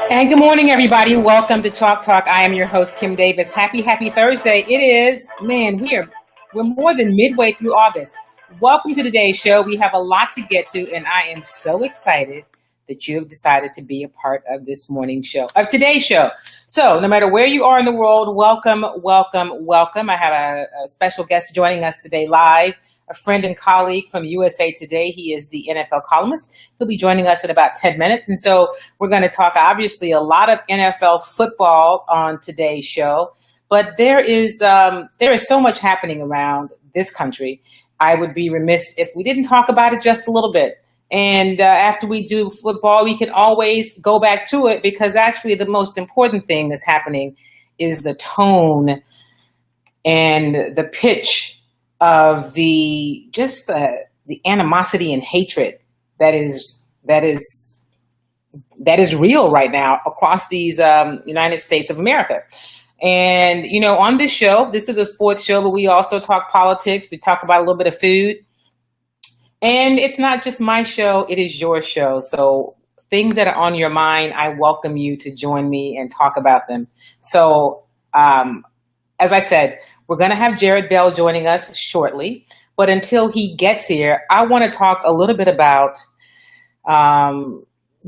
And good morning, everybody. Welcome to Chalk Talk. I am your host, Kim Davis. Happy Thursday. It is, man, we're more than midway through August. Welcome to today's show. We have a lot to get to, and I am so excited that you have decided to be a part of this morning's show, of today's show. So no matter where you are in the world, welcome. I have a special guest joining us today live, a friend and colleague from USA Today. He is the NFL columnist. He'll be joining us in about 10 minutes. And so we're going to talk, obviously, a lot of NFL football on today's show. But there is so much happening around this country. I would be remiss if we didn't talk about it just a little bit. And after we do football, we can always go back to it, because actually the most important thing that's happening is the tone and the pitch of the animosity and hatred that is real right now across these United States of America. And, you know, on this show, this is a sports show, but we also talk politics. We talk about a little bit of food. And it's not just my show, it is your show. So things that are on your mind, I welcome you to join me and talk about them. So as I said, we're going to have Jarrett Bell joining us shortly. But until he gets here, I want to talk a little bit about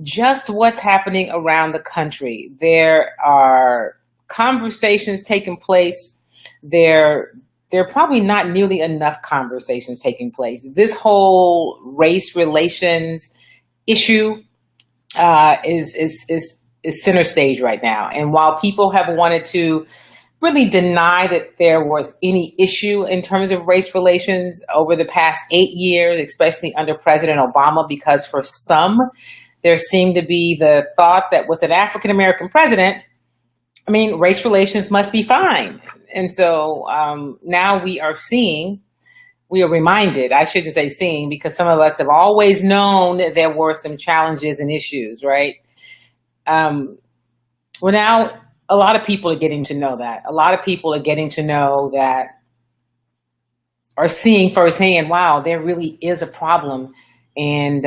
just what's happening around the country. There are conversations taking place. There are probably not nearly enough conversations taking place. This whole race relations issue is center stage right now. And while people have wanted to really deny that there was any issue in terms of race relations over the past 8 years, especially under President Obama, because for some, there seemed to be the thought that with an African-American president, race relations must be fine. And so now we are reminded, I shouldn't say seeing, because some of us have always known that there were some challenges and issues, right? Well, now a lot of people are getting to know that. A lot of people are getting to know that, are seeing firsthand, wow, there really is a problem, and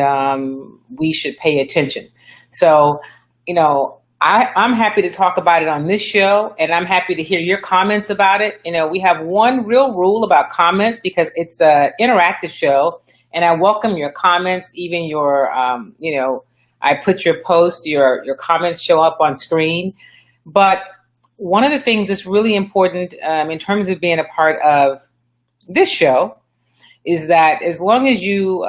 we should pay attention. So, you know, I'm happy to talk about it on this show, and I'm happy to hear your comments about it. You know, we have one real rule about comments, because it's an interactive show, and I welcome your comments, even your, I put your post, your comments show up on screen. But one of the things that's really important in terms of being a part of this show is that as long as you,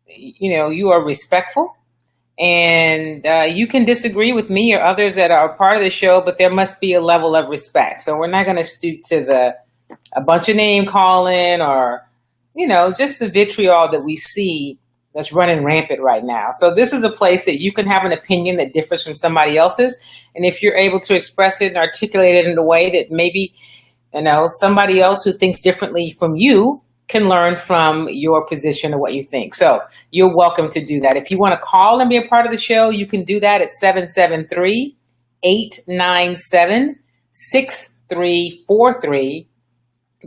you are respectful, and you can disagree with me or others that are part of the show, but there must be a level of respect. So we're not going to stoop to a bunch of name calling or, just the vitriol that we see that's running rampant right now. So this is a place that you can have an opinion that differs from somebody else's. And if you're able to express it and articulate it in a way that maybe, somebody else who thinks differently from you can learn from your position or what you think. So you're welcome to do that. If you want to call and be a part of the show, you can do that at 773-897-6343.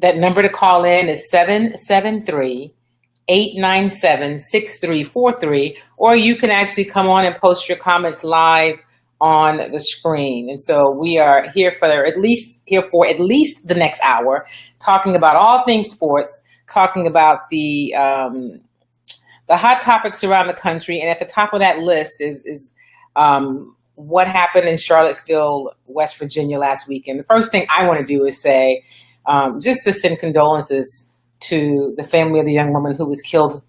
That number to call in is 773-897-6343, or you can actually come on and post your comments live on the screen. And so we are here for at least the next hour, talking about all things sports, talking about the hot topics around the country. And at the top of that list is what happened in Charlottesville, West Virginia last weekend. The first thing I want to do is say, just to send condolences to the family of the young woman who was killed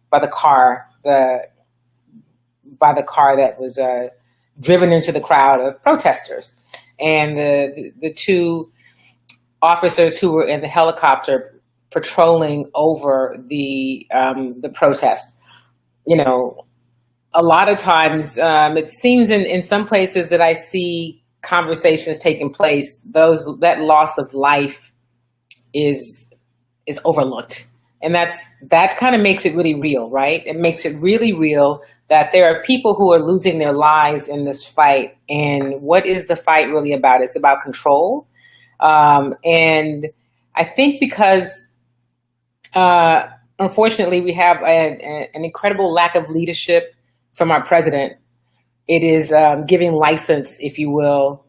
by the car that was driven into the crowd of protesters, and the two officers who were in the helicopter patrolling over the protest. A lot of times it seems in some places that I see conversations taking place, that loss of life is overlooked. And that kind of makes it really real, right? It makes it really real that there are people who are losing their lives in this fight. And what is the fight really about? It's about control. And I think because unfortunately, we have an incredible lack of leadership from our president it is giving license, if you will,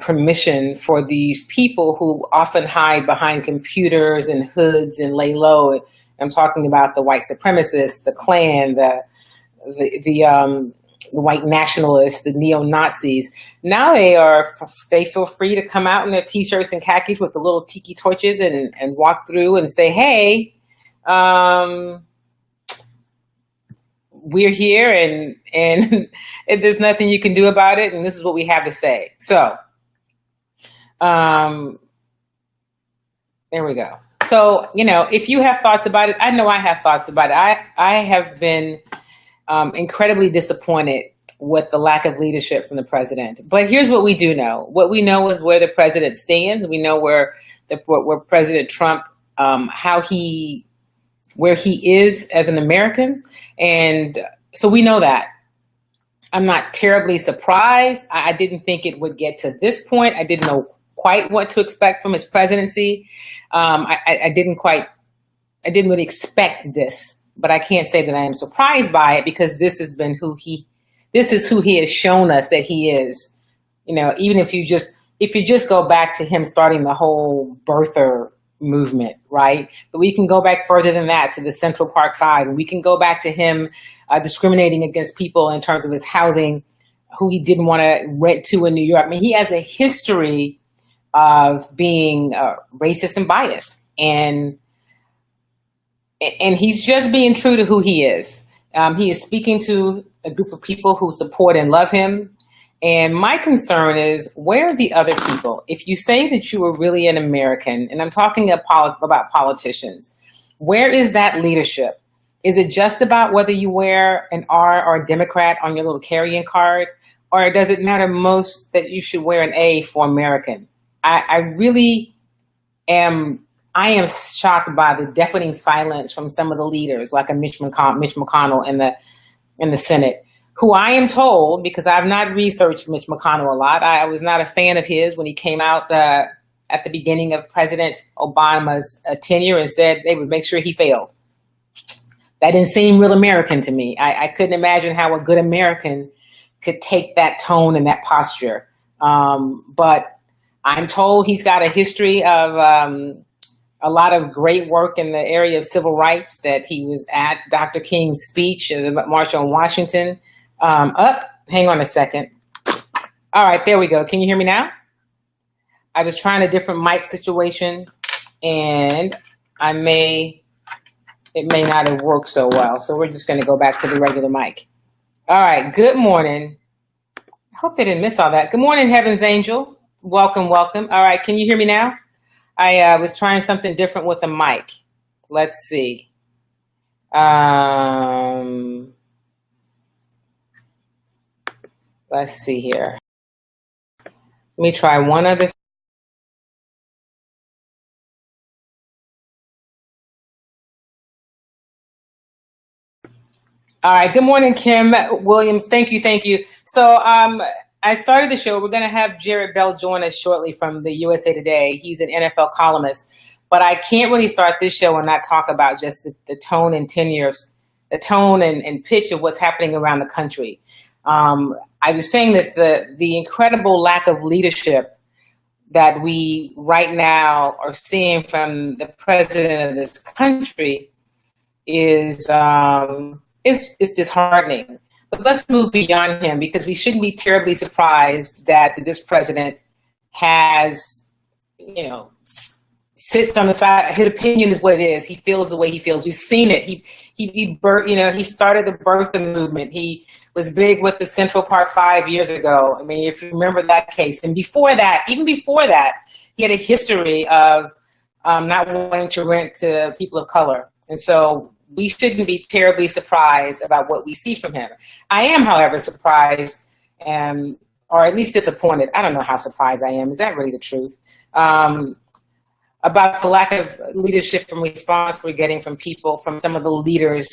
permission for these people who often hide behind computers and hoods and lay low. I'm talking about the white supremacists, the Klan, the white nationalists, the neo-Nazis. Now they feel free to come out in their t-shirts and khakis with the little tiki torches and walk through and say, hey, we're here and there's nothing you can do about it. And this is what we have to say. So, there we go. So, if you have thoughts about it, I know I have thoughts about it. I have been incredibly disappointed with the lack of leadership from the president. But here's what we do know. What we know is where the president stands. We know where President Trump, where he is as an American. And so we know that. I'm not terribly surprised. I didn't think it would get to this point. I didn't know quite what to expect from his presidency. I didn't really expect this, but I can't say that I am surprised by it because this is who he has shown us that he is. Even if you just go back to him starting the whole birther movement, right? But we can go back further than that to the Central Park Five, and we can go back to him discriminating against people in terms of his housing, who he didn't want to rent to in New York. I mean, he has a history of being racist and biased, and he's just being true to who he is. He is speaking to a group of people who support and love him. And my concern is, where are the other people? If you say that you are really an American, and I'm talking about politicians, where is that leadership? Is it just about whether you wear an R or a Democrat on your little carrying card? Or does it matter most that you should wear an A for American? I really am shocked by the deafening silence from some of the leaders, like a Mitch McConnell in the Senate, who I am told, because I've not researched Mitch McConnell a lot, I was not a fan of his when he came out at the beginning of President Obama's tenure and said they would make sure he failed. That didn't seem real American to me. I couldn't imagine how a good American could take that tone and that posture. But I'm told he's got a history of a lot of great work in the area of civil rights, that he was at Dr. King's speech at the March on Washington. Hang on a second. All right, there we go. Can you hear me now? I was trying a different mic situation, and it may not have worked so well. So we're just going to go back to the regular mic. All right, good morning. I hope they didn't miss all that. Good morning, Heaven's Angel. Welcome, welcome. All right, can you hear me now? I was trying something different with a mic. Let's see. Let's see here. Let me try one other. All right. Good morning, Kim Williams. Thank you. So I started the show. We're going to have Jarrett Bell join us shortly from the USA Today. He's an NFL columnist. But I can't really start this show and not talk about just the tone and tenure, the tone and pitch of what's happening around the country. I was saying that the incredible lack of leadership that we right now are seeing from the president of this country is disheartening. But let's move beyond him, because we shouldn't be terribly surprised that this president has, sits on the side. His opinion is what it is. He feels the way he feels. We've seen it. He started the birthing movement. He was big with the Central Park 5 years ago. I mean, if you remember that case. And even before that, he had a history of not wanting to rent to people of color. And so we shouldn't be terribly surprised about what we see from him. I am, however, surprised, or at least disappointed. I don't know how surprised I am. Is that really the truth? About the lack of leadership and response we're getting from some of the leaders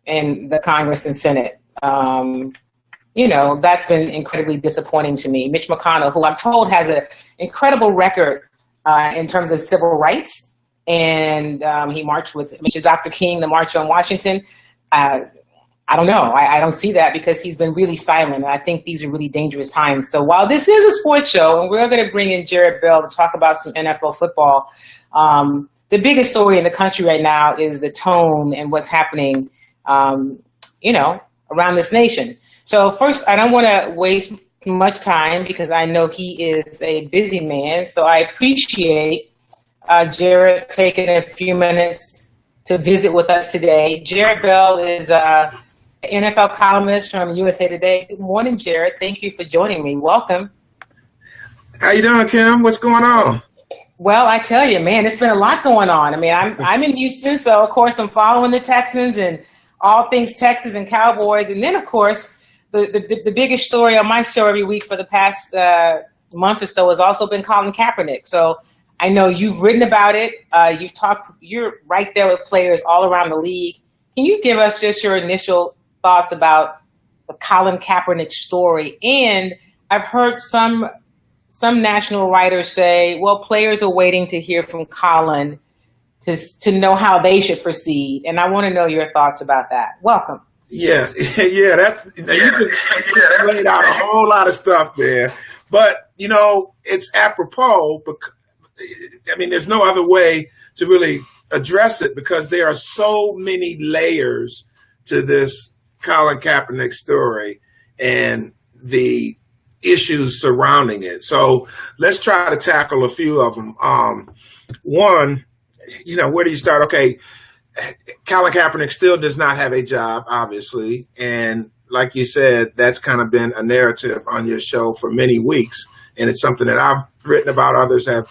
in the Congress and Senate. That's been incredibly disappointing to me. Mitch McConnell, who I'm told has an incredible record in terms of civil rights, and he marched with Dr. King, the March on Washington. I don't know. I don't see that because he's been really silent. And I think these are really dangerous times. So while this is a sports show, and we're going to bring in Jarrett Bell to talk about some NFL football, the biggest story in the country right now is the tone and what's happening, around this nation. So first, I don't want to waste much time because I know he is a busy man. So I appreciate Jarrett taking a few minutes to visit with us today. Jarrett Bell is an NFL columnist from USA Today. Good morning, Jarrett. Thank you for joining me. Welcome. How you doing, Kim? What's going on? Well, I tell you, man, it's been a lot going on. I mean, I'm in Houston, so of course I'm following the Texans and all things Texas and Cowboys. And then, of course, the biggest story on my show every week for the past month or so has also been Colin Kaepernick. So I know you've written about it. You're right there with players all around the league. Can you give us just your initial thoughts about the Colin Kaepernick story? And I've heard some national writers say, well, players are waiting to hear from Colin to know how they should proceed. And I want to know your thoughts about that. Welcome. Yeah. You just laid out a whole lot of stuff there. But, it's apropos. There's no other way to really address it because there are so many layers to this Colin Kaepernick story and the issues surrounding it. So let's try to tackle a few of them. One, where do you start? Okay, Colin Kaepernick still does not have a job, obviously. And like you said, that's kind of been a narrative on your show for many weeks. And it's something that I've written about. Others have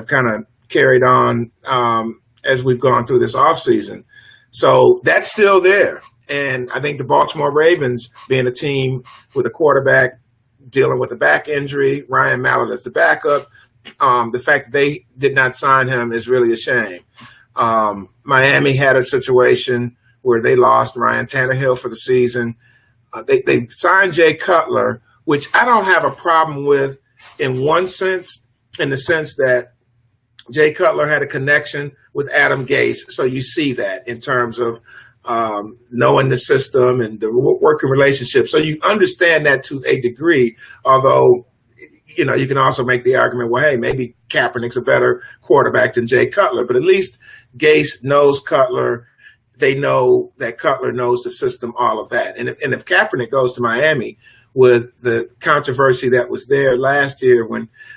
kind of carried on as we've gone through this offseason. So that's still there. And I think the Baltimore Ravens, being a team with a quarterback dealing with a back injury, Ryan Mallett as the backup, the fact that they did not sign him is really a shame. Miami had a situation where they lost Ryan Tannehill for the season. They signed Jay Cutler, which I don't have a problem with in one sense, in the sense that Jay Cutler had a connection with Adam Gase. So you see that in terms of knowing the system and the working relationship. So you understand that to a degree, although, you can also make the argument, well, hey, maybe Kaepernick's a better quarterback than Jay Cutler, but at least Gase knows Cutler. They know that Cutler knows the system, all of that. And if Kaepernick goes to Miami with the controversy that was there last year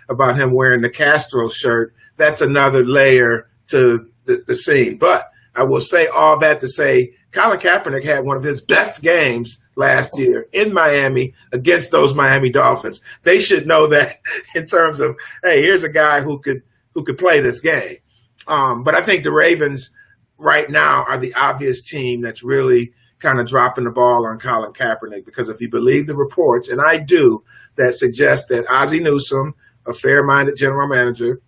about him wearing the Castro shirt, that's another layer to the scene. But I will say all that to say Colin Kaepernick had one of his best games last year in Miami against those Miami Dolphins. They should know that in terms of, hey, here's a guy who could play this game. But I think the Ravens right now are the obvious team that's really kind of dropping the ball on Colin Kaepernick, because if you believe the reports, and I do, that suggest that Ozzie Newsome, a fair-minded general manager,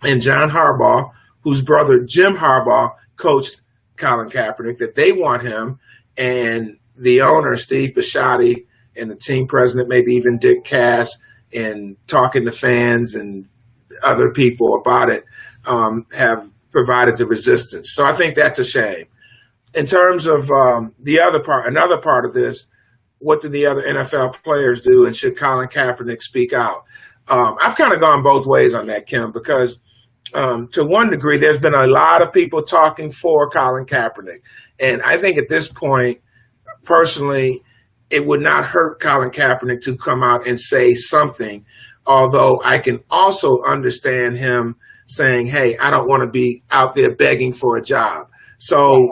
and John Harbaugh, whose brother Jim Harbaugh coached Colin Kaepernick, that they want him, and the owner, Steve Bisciotti, and the team president, maybe even Dick Cass, and talking to fans and other people about it, have provided the resistance. So I think that's a shame. In terms of another part of this, what do the other NFL players do, and should Colin Kaepernick speak out? I've kind of gone both ways on that, Kim, because to one degree, there's been a lot of people talking for Colin Kaepernick. And I think at this point, personally, it would not hurt Colin Kaepernick to come out and say something, although I can also understand him saying, hey, I don't want to be out there begging for a job. So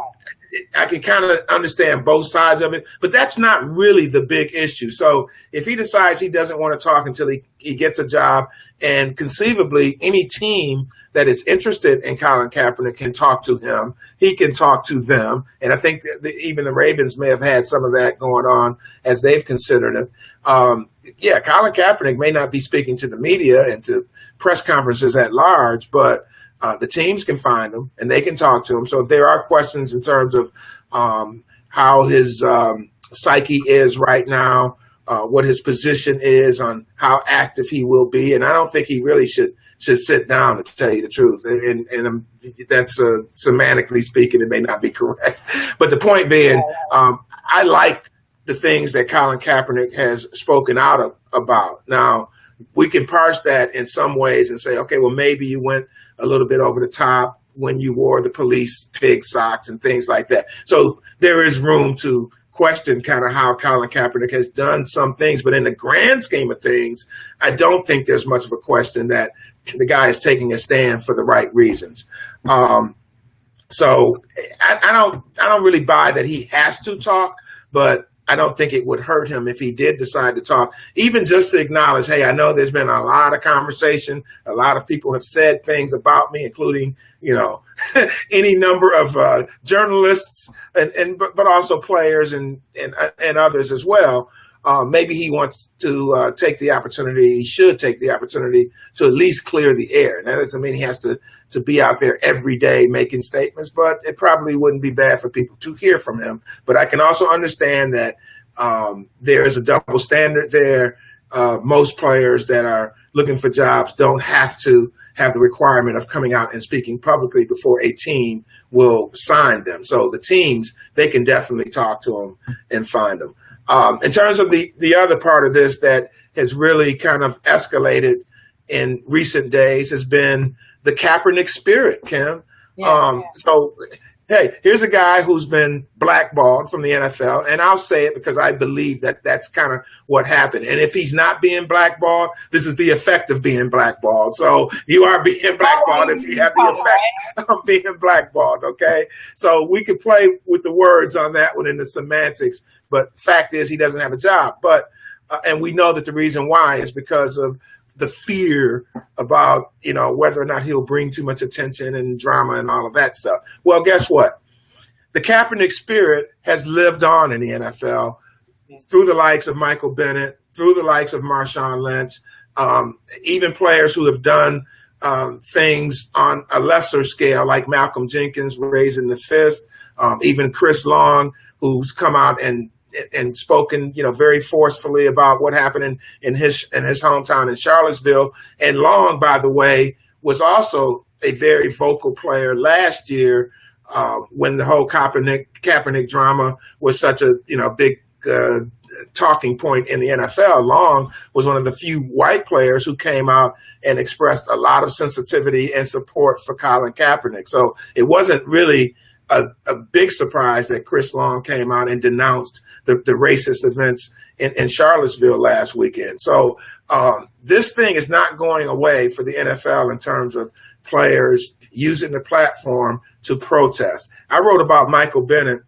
I can kind of understand both sides of it, but that's not really the big issue. So if he decides he doesn't want to talk until he gets a job, and conceivably any team that is interested in Colin Kaepernick can talk to him, he can talk to them. And I think that even the Ravens may have had some of that going on as they've considered it. Colin Kaepernick may not be speaking to the media and to press conferences at large, but the teams can find him and they can talk to him. So if there are questions in terms of how his psyche is right now, what his position is on how active he will be, and I don't think he really should sit down, to tell you the truth. And that's semantically speaking, it may not be correct. But the point being, I like the things that Colin Kaepernick has spoken out about. Now, we can parse that in some ways and say, okay, well, maybe you went a little bit over the top when you wore the police pig socks and things like that. So there is room to question kind of how Colin Kaepernick has done some things. But in the grand scheme of things, I don't think there's much of a question that the guy is taking a stand for the right reasons. So I don't really buy that he has to talk, but I don't think it would hurt him if he did decide to talk, even just to acknowledge, hey, I know there's been a lot of conversation. A lot of people have said things about me, including, any number of journalists but also players and others as well. Maybe he wants to take the opportunity. He should take the opportunity to at least clear the air. That doesn't mean he has to be out there every day making statements, but it probably wouldn't be bad for people to hear from him. But I can also understand that there is a double standard there. Most players that are looking for jobs don't have to have the requirement of coming out and speaking publicly before a team will sign them. So the teams, they can definitely talk to them and find them. In terms of the other part of this that has really kind of escalated in recent days has been the Kaepernick spirit, Kim. So, hey, here's a guy who's been blackballed from the NFL, and I'll say it because I believe that that's kind of what happened. And if he's not being blackballed, this is the effect of being blackballed. So you are being blackballed if you have the effect of being blackballed, okay? So we could play with the words on that one in the semantics, but fact is he doesn't have a job. But and we know that the reason why is because of the fear about, whether or not he'll bring too much attention and drama and all of that stuff. Well, guess what? The Kaepernick spirit has lived on in the NFL through the likes of Michael Bennett, through the likes of Marshawn Lynch, even players who have done things on a lesser scale, like Malcolm Jenkins raising the fist, even Chris Long, who's come out and spoken, very forcefully about what happened in his hometown in Charlottesville. And Long, by the way, was also a very vocal player last year when the whole Kaepernick drama was such a big talking point in the NFL. Long was one of the few white players who came out and expressed a lot of sensitivity and support for Colin Kaepernick. So it wasn't really a big surprise that Chris Long came out and denounced the racist events in Charlottesville last weekend. So this thing is not going away for the NFL in terms of players using the platform to protest. I wrote about Michael Bennett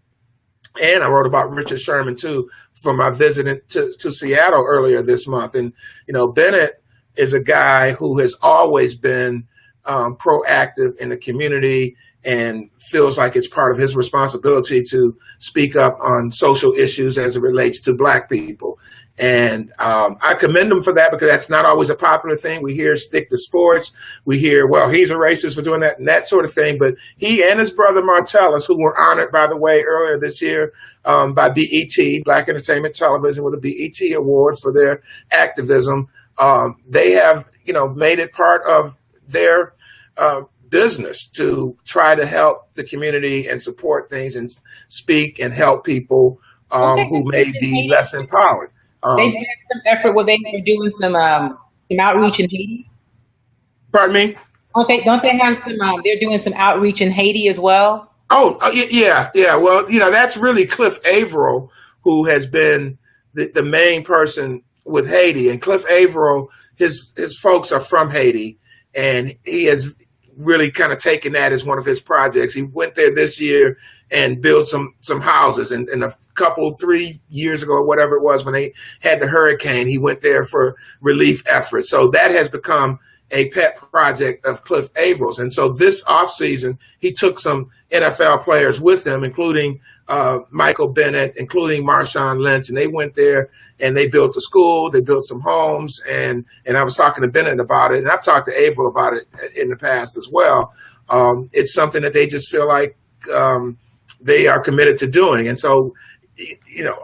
and I wrote about Richard Sherman, too, for my visit to Seattle earlier this month. And, Bennett is a guy who has always been proactive in the community and feels like it's part of his responsibility to speak up on social issues as it relates to Black people. And I commend him for that because that's not always a popular thing. We hear stick to sports. We hear, well, he's a racist for doing that and that sort of thing. But he and his brother Martellus, who were honored, by the way, earlier this year by BET, Black Entertainment Television, with a BET award for their activism, they have, made it part of their business to try to help the community and support things and speak and help people who may be less empowered. They had some effort where they were doing some outreach in Haiti. Pardon me? Don't they have some? They're doing some outreach in Haiti as well. Oh, yeah. Well, that's really Cliff Averill, who has been the main person with Haiti. And Cliff Averill, his folks are from Haiti, and he has really kind of taken that as one of his projects. He went there this year and built some houses. And a couple, 3 years ago, or whatever it was, when they had the hurricane, he went there for relief efforts. So that has become a pet project of Cliff Averill's. And so this offseason, he took some NFL players with him, including Michael Bennett, including Marshawn Lynch, and they went there and they built a school, they built some homes, and I was talking to Bennett about it, and I've talked to Averill about it in the past as well. It's something that they just feel like they are committed to doing. And so,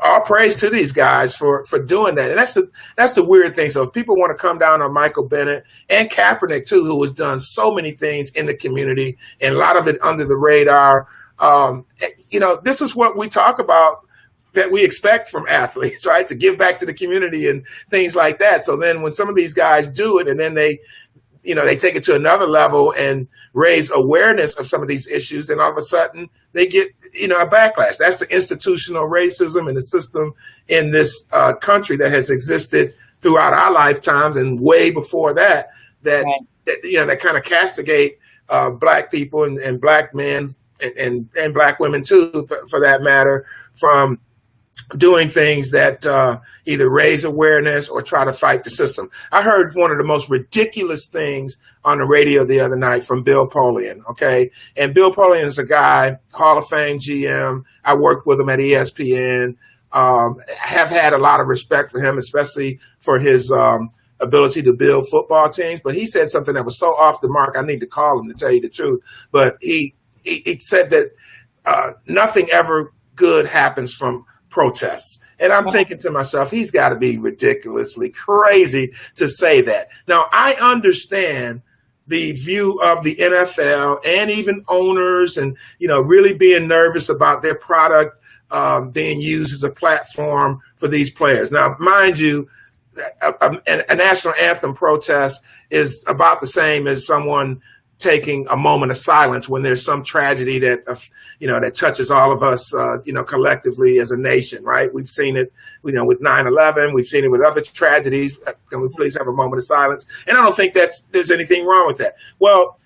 all praise to these guys for doing that. And that's the weird thing. So if people want to come down on Michael Bennett and Kaepernick, too, who has done so many things in the community, and a lot of it under the radar, this is what we talk about that we expect from athletes, right? To give back to the community and things like that. So then when some of these guys do it and then they take it to another level and raise awareness of some of these issues, then all of a sudden they get, a backlash. That's the institutional racism and the system in this country that has existed throughout our lifetimes and way before that kind of castigate Black people and Black men and Black women too, for that matter, from doing things that either raise awareness or try to fight the system. I heard one of the most ridiculous things on the radio the other night from Bill Polian, okay? And Bill Polian is a guy, Hall of Fame GM. I worked with him at ESPN. Have had a lot of respect for him, especially for his ability to build football teams. But he said something that was so off the mark, I need to call him to tell you the truth. But he said that nothing ever good happens from protests. And I'm thinking to myself, he's got to be ridiculously crazy to say that. Now, I understand the view of the NFL and even owners and, really being nervous about their product being used as a platform for these players. Now, mind you, a national anthem protest is about the same as someone taking a moment of silence when there's some tragedy that that touches all of us collectively as a nation, right? We've seen it with 9/11, we've seen it with other tragedies. Can we please have a moment of silence? And I don't think there's anything wrong with that. Well,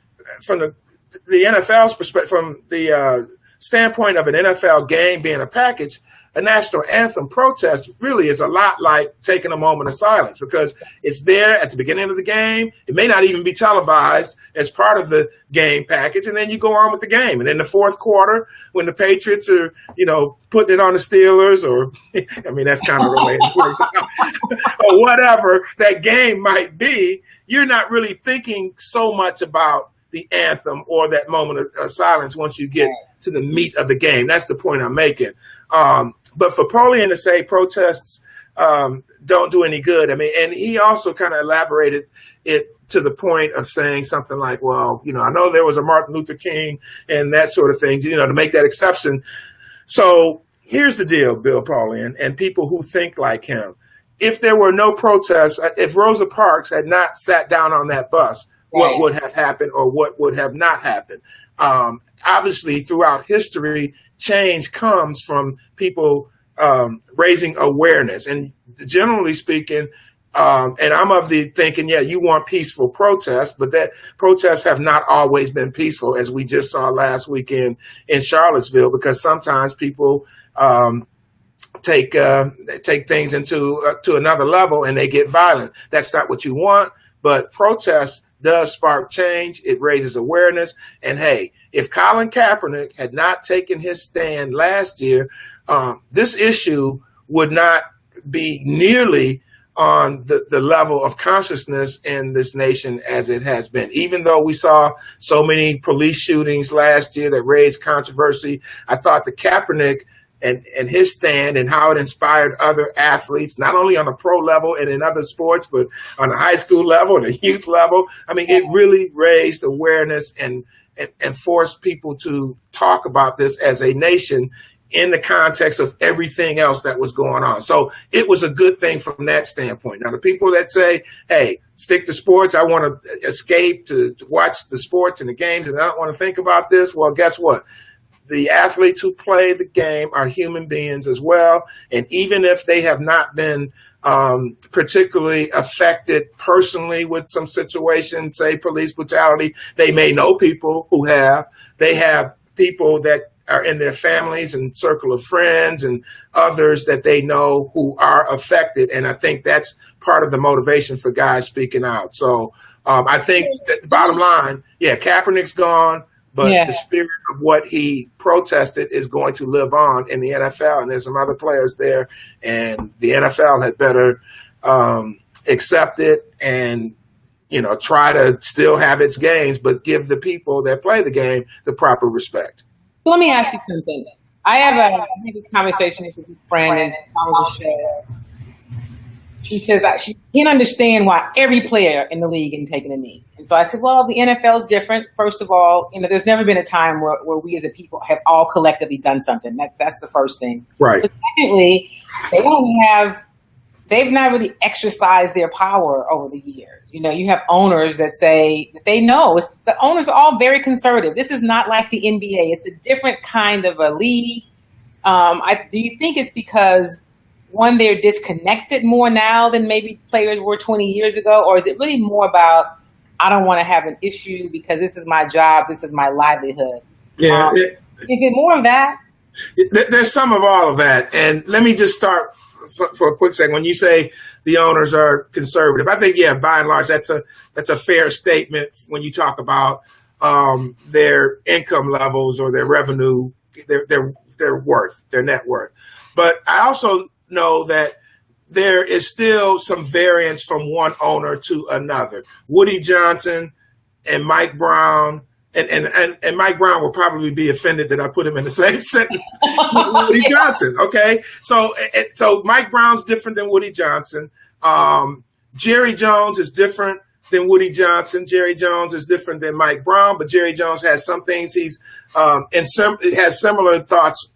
from the NFL's perspective, from the standpoint of an NFL game being a package, a national anthem protest really is a lot like taking a moment of silence, because it's there at the beginning of the game. It may not even be televised as part of the game package, and then you go on with the game. And in the fourth quarter, when the Patriots are, putting it on the Steelers, or that's kind of related, or whatever that game might be, you're not really thinking so much about the anthem or that moment of silence once you get to the meat of the game. That's the point I'm making. But for Polian to say protests don't do any good, and he also kind of elaborated it to the point of saying something like, well, I know there was a Martin Luther King and that sort of thing, to make that exception. So here's the deal, Bill Polian, and people who think like him. If there were no protests, if Rosa Parks had not sat down on that bus, what would have happened or what would have not happened? Obviously, throughout history, change comes from people raising awareness. And generally speaking, and I'm of the thinking, you want peaceful protests, but that protests have not always been peaceful, as we just saw last weekend in Charlottesville, because sometimes people take things to another level and they get violent. That's not what you want, but protests does spark change. It raises awareness. And hey, if Colin Kaepernick had not taken his stand last year, this issue would not be nearly on the level of consciousness in this nation as it has been. Even though we saw so many police shootings last year that raised controversy, I thought the Kaepernick and his stand and how it inspired other athletes, not only on a pro level and in other sports, but on a high school level and a youth level. It really raised awareness and forced people to talk about this as a nation in the context of everything else that was going on. So it was a good thing from that standpoint. Now, the people that say, hey, stick to sports, I want to escape to watch the sports and the games and I don't want to think about this, well, guess what? The athletes who play the game are human beings as well. And even if they have not been particularly affected personally with some situation, say police brutality, they may know people who have. They have people that are in their families and circle of friends and others that they know who are affected. And I think that's part of the motivation for guys speaking out. So I think that the bottom line, Kaepernick's gone. But the spirit of what he protested is going to live on in the NFL, and there's some other players there, and the NFL had better accept it and, try to still have its games, but give the people that play the game the proper respect. So let me ask you something. I have this conversation with a friend and on the show. She says she can't understand why every player in the league isn't taking a knee. And so I said, well, the NFL is different. First of all, there's never been a time where we as a people have all collectively done something. That's the first thing. Right. But secondly, they've not really exercised their power over the years. You have owners that say that they know. The owners are all very conservative. This is not like the NBA. It's a different kind of a league. Do you think it's because, one, they're disconnected more now than maybe players were 20 years ago? Or is it really more about, I don't want to have an issue because this is my job, this is my livelihood? Yeah. Is it more of that? There's some of all of that. And let me just start for a quick second. When you say the owners are conservative, I think, by and large, that's a fair statement when you talk about their income levels or their revenue, their worth, their net worth. But I also know that there is still some variance from one owner to another. Woody Johnson and Mike Brown, and Mike Brown will probably be offended that I put him in the same sentence with Woody Johnson. Okay, so Mike Brown's different than Woody Johnson. Jerry Jones is different than Woody Johnson. Jerry Jones is different than Mike Brown, but Jerry Jones has some things he's has similar thoughts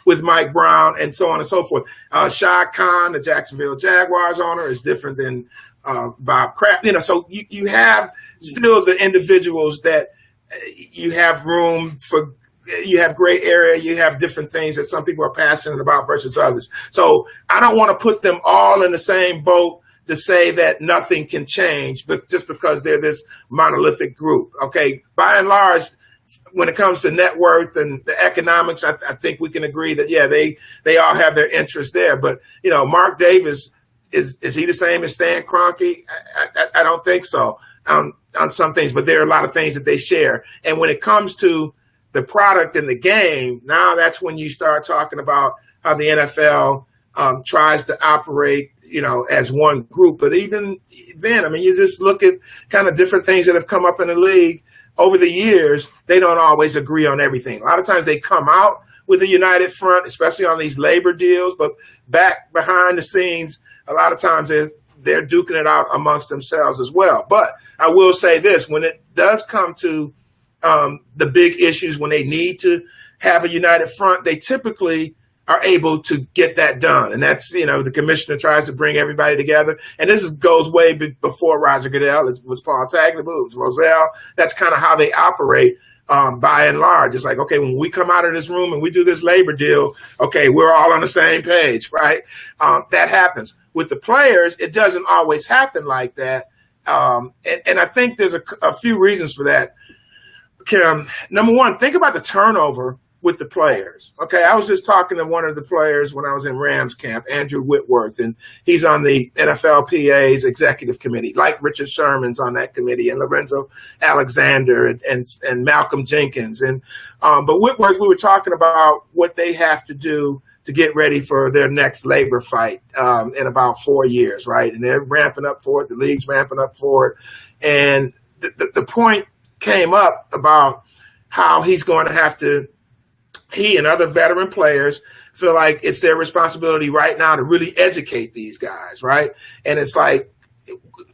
with Mike Brown, and so on and so forth. Shad Khan, the Jacksonville Jaguars owner, is different than Bob Kraft. So you have still the individuals that you have room for. You have gray area. You have different things that some people are passionate about versus others. So I don't want to put them all in the same boat to say that nothing can change, but just because they're this monolithic group. Okay, by and large, when it comes to net worth and the economics, I think we can agree that, they all have their interests there. But, Mark Davis, is he the same as Stan Kroenke? I don't think so on some things, but there are a lot of things that they share. And when it comes to the product and the game, now that's when you start talking about how the NFL tries to operate, as one group. But even then, you just look at kind of different things that have come up in the league over the years. They don't always agree on everything. A lot of times they come out with a united front, especially on these labor deals, but back behind the scenes, a lot of times they're duking it out amongst themselves as well. But I will say this, when it does come to the big issues, when they need to have a united front, they typically are able to get that done. And that's, the commissioner tries to bring everybody together. And this goes way before Roger Goodell. It was Paul Tagliabue, it was Rozelle. That's kind of how they operate by and large. It's like, okay, when we come out of this room and we do this labor deal, okay, we're all on the same page, right? That happens. With the players, it doesn't always happen like that. And I think there's a few reasons for that. Kim, number one, think about the turnover with the players. Okay, I was just talking to one of the players when I was in Rams camp, Andrew Whitworth, and he's on the NFLPA's executive committee, like Richard Sherman's on that committee, and Lorenzo Alexander and Malcolm Jenkins. And but Whitworth, we were talking about what they have to do to get ready for their next labor fight in about 4 years, right? And they're ramping up for it. The league's ramping up for it. And the point came up about how he's going to have to, he and other veteran players feel like it's their responsibility right now to really educate these guys, right? And it's like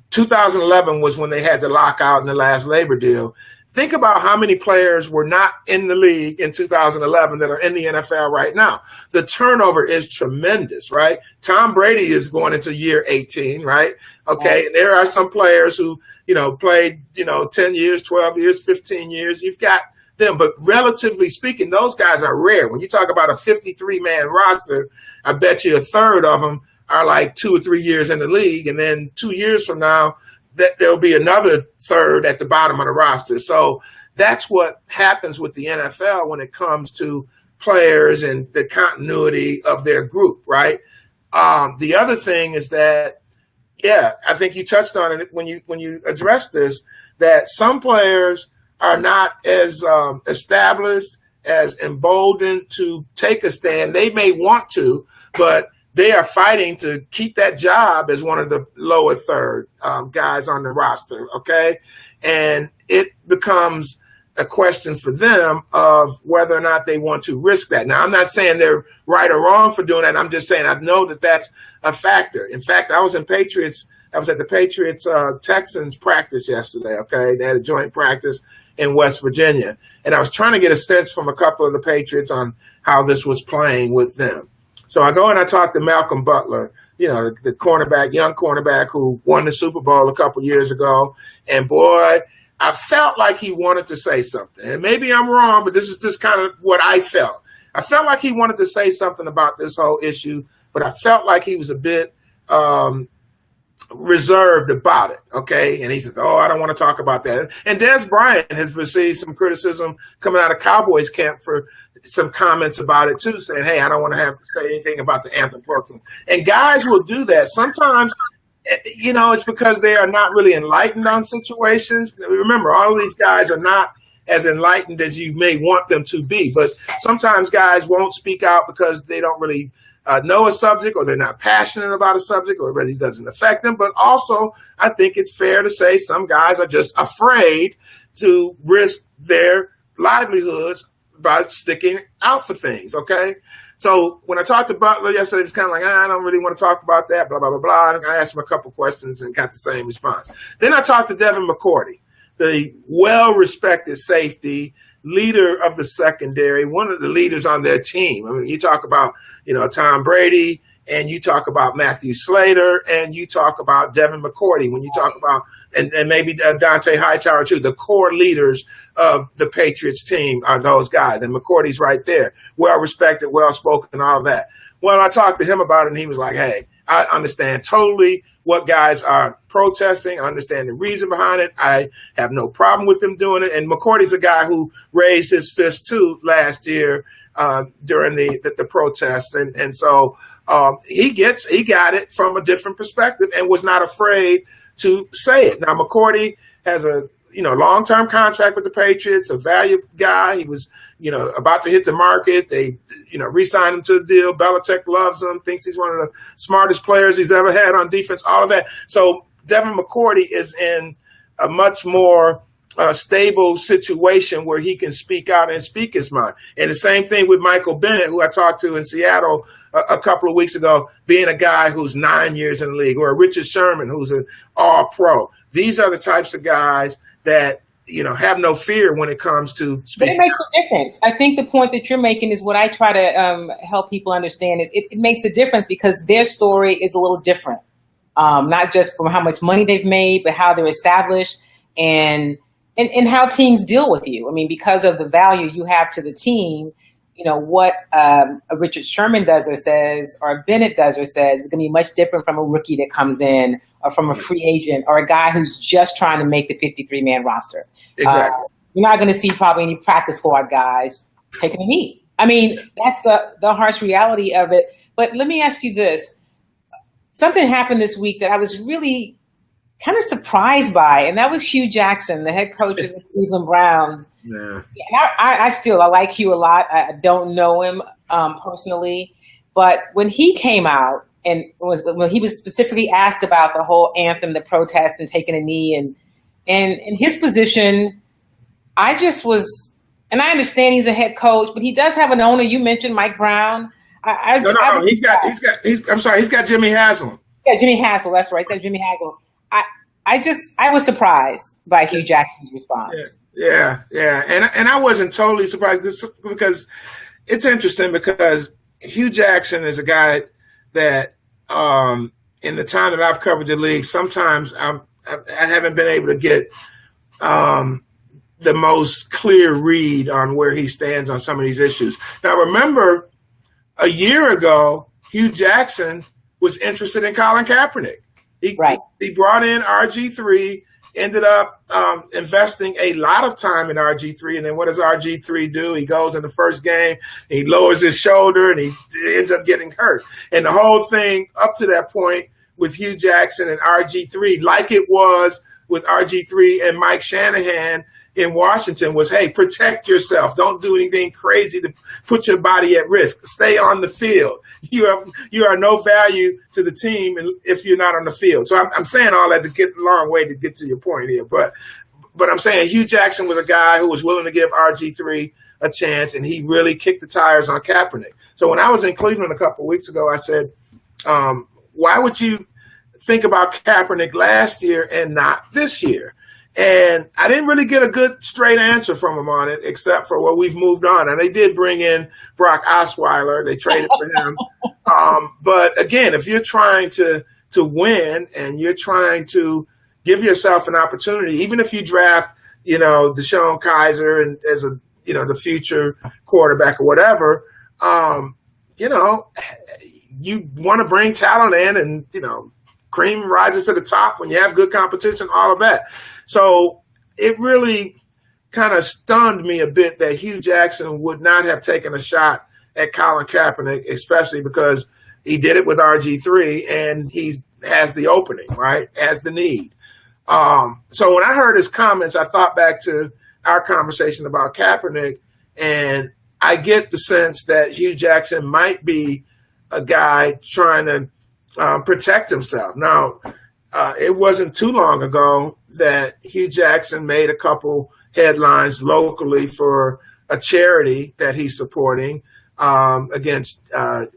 2011 was when they had the lockout in the last labor deal. Think about how many players were not in the league in 2011 that are in the NFL right now. The turnover is tremendous, right? Tom Brady is going into year 18, right? Okay, and there are some players who, played, 10 years, 12 years, 15 years. You've got them, but relatively speaking, those guys are rare. When you talk about a 53-man roster, I bet you a third of them are like 2 or 3 years in the league, and then 2 years from now, that there'll be another third at the bottom of the roster. So that's what happens with the NFL when it comes to players and the continuity of their group, right? The other thing is that, I think you touched on it when you addressed this, that some players are not as established, as emboldened to take a stand. They may want to, but they are fighting to keep that job as one of the lower third guys on the roster, okay? And it becomes a question for them of whether or not they want to risk that. Now, I'm not saying they're right or wrong for doing that. I'm just saying I know that that's a factor. In fact, I was at the Patriots Texans practice yesterday, okay? They had a joint practice in West Virginia. And I was trying to get a sense from a couple of the Patriots on how this was playing with them. So I go and I talk to Malcolm Butler, the cornerback, young cornerback who won the Super Bowl a couple years ago. And boy, I felt like he wanted to say something. And maybe I'm wrong, but this is just kind of what I felt. I felt like he wanted to say something about this whole issue, but I felt like he was a bit reserved about it, okay? And he said, I don't want to talk about that. And Des Bryant has received some criticism coming out of Cowboys camp for some comments about it too, saying, hey, I don't want to have to say anything about the anthem program. And guys will do that. Sometimes, it's because they are not really enlightened on situations. Remember, all of these guys are not as enlightened as you may want them to be. But sometimes guys won't speak out because they don't really know a subject, or they're not passionate about a subject, or it really doesn't affect them. But also, I think it's fair to say some guys are just afraid to risk their livelihoods by sticking out for things, okay? So when I talked to Butler yesterday, it was kind of like, I don't really want to talk about that, blah, blah, blah, blah. And I asked him a couple questions and got the same response. Then I talked to Devin McCourty, the well-respected safety, leader of the secondary, one of the leaders on their team. I mean, you talk about, Tom Brady, and you talk about Matthew Slater, and you talk about Devin McCourty when you talk about, and maybe Dante Hightower too, the core leaders of the Patriots team are those guys. And McCourty's right there, well-respected, well-spoken, all of that. Well, I talked to him about it, and he was like, hey, I understand totally what guys are protesting. I understand the reason behind it. I have no problem with them doing it. And McCourty's a guy who raised his fist too last year during the protests. And so he got it from a different perspective and was not afraid to say it. Now, McCourty has a long-term contract with the Patriots, a valued guy. He was, about to hit the market. They, re-signed him to the deal. Belichick loves him, thinks he's one of the smartest players he's ever had on defense, all of that. So Devin McCourty is in a much more stable situation where he can speak out and speak his mind. And the same thing with Michael Bennett, who I talked to in Seattle a couple of weeks ago, being a guy who's 9 years in the league, or Richard Sherman, who's an all-pro. These are the types of guys that, have no fear when it comes to speaking. But it makes a difference. I think the point that you're making is what I try to help people understand is it makes a difference because their story is a little different. Not just from how much money they've made, but how they're established and how teams deal with you. I mean, because of the value you have to the team, what a Richard Sherman does or says, or a Bennett does or says, is going to be much different from a rookie that comes in, or from a free agent, or a guy who's just trying to make the 53-man roster. Exactly. You're not going to see probably any practice squad guys taking a knee. I mean, that's the harsh reality of it. But let me ask you this. Something happened this week that I was really kind of surprised by, and that was Hugh Jackson, the head coach of the Cleveland Browns. Yeah. And I like Hugh a lot. I don't know him personally, but when he came out and when he was specifically asked about the whole anthem, the protests, and taking a knee, and in his position, I just was, and I understand he's a head coach, but he does have an owner. You mentioned Mike Brown. He's got Jimmy Haslam. Yeah, Jimmy Haslam. That's right. That's Jimmy Haslam. I was surprised by Hugh Jackson's response. Yeah. And I wasn't totally surprised because it's interesting because Hugh Jackson is a guy that in the time that I've covered the league, sometimes I haven't been able to get the most clear read on where he stands on some of these issues. Now, remember, a year ago, Hugh Jackson was interested in Colin Kaepernick. He brought in RG3, ended up investing a lot of time in RG3. And then what does RG3 do? He goes in the first game, he lowers his shoulder, and he ends up getting hurt. And the whole thing up to that point with Hugh Jackson and RG3, like it was with RG3 and Mike Shanahan in Washington, was, hey, protect yourself. Don't do anything crazy to put your body at risk. Stay on the field. You are no value to the team if you're not on the field. So I'm saying all that to get a long way to get to your point here. But but I'm saying Hugh Jackson was a guy who was willing to give RG3 a chance, and he really kicked the tires on Kaepernick. So when I was in Cleveland a couple of weeks ago, I said, why would you think about Kaepernick last year and not this year? And I didn't really get a good straight answer from him on it, except for, well, we've moved on. And they did bring in Brock Osweiler. They traded for him. But again, if you're trying to win and you're trying to give yourself an opportunity, even if you draft, Deshaun Kaiser and as the future quarterback or whatever, you want to bring talent in and, cream rises to the top when you have good competition, all of that. So it really kind of stunned me a bit that Hugh Jackson would not have taken a shot at Colin Kaepernick, especially because he did it with RG3 and he has the opening, right? Has the need. So when I heard his comments, I thought back to our conversation about Kaepernick, and I get the sense that Hugh Jackson might be a guy trying to protect himself. Now, it wasn't too long ago that Hugh Jackson made a couple headlines locally for a charity that he's supporting against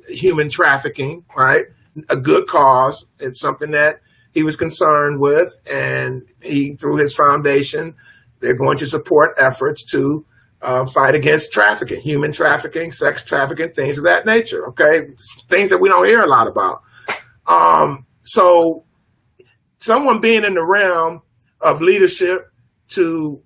human trafficking, right? A good cause. It's something that he was concerned with, and through his foundation, they're going to support efforts to fight against trafficking, human trafficking, sex trafficking, things of that nature, okay? Things that we don't hear a lot about. So someone being in the realm of leadership to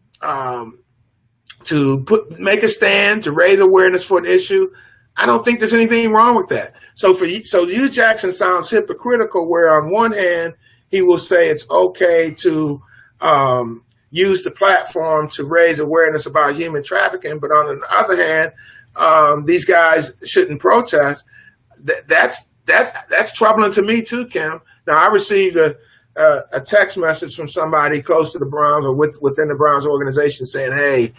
make a stand, to raise awareness for an issue, I don't think there's anything wrong with that. So Hugh Jackson sounds hypocritical, where on one hand, he will say it's okay to use the platform to raise awareness about human trafficking, but on the other hand, these guys shouldn't protest. That's troubling to me too, Kim. Now, I received a text message from somebody close to the Browns or within the Browns organization saying, "Hey,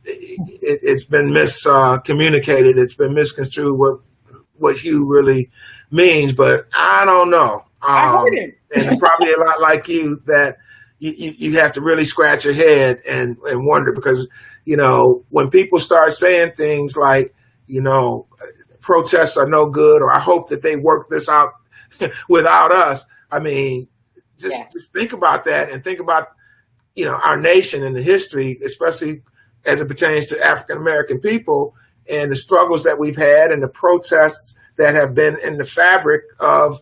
it's been miscommunicated. It's been misconstrued what Hugh really means." But I don't know. I heard it. And probably a lot like you, that you have to really scratch your head and wonder, because when people start saying things like protests are no good, or I hope that they work this out without us. I mean, just think about that, and think about, our nation and the history, especially as it pertains to African American people, and the struggles that we've had and the protests that have been in the fabric of,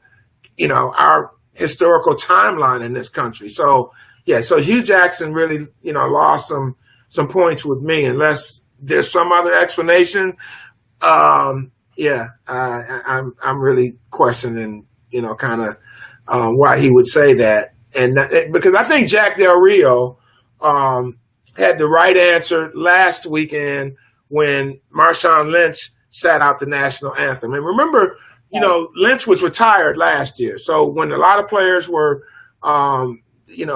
our historical timeline in this country. So Hugh Jackson really, lost some points with me, unless there's some other explanation. I'm really questioning, kind of why he would say that. And because I think Jack Del Rio had the right answer last weekend when Marshawn Lynch sat out the national anthem. And remember, Lynch was retired last year. So when a lot of players were,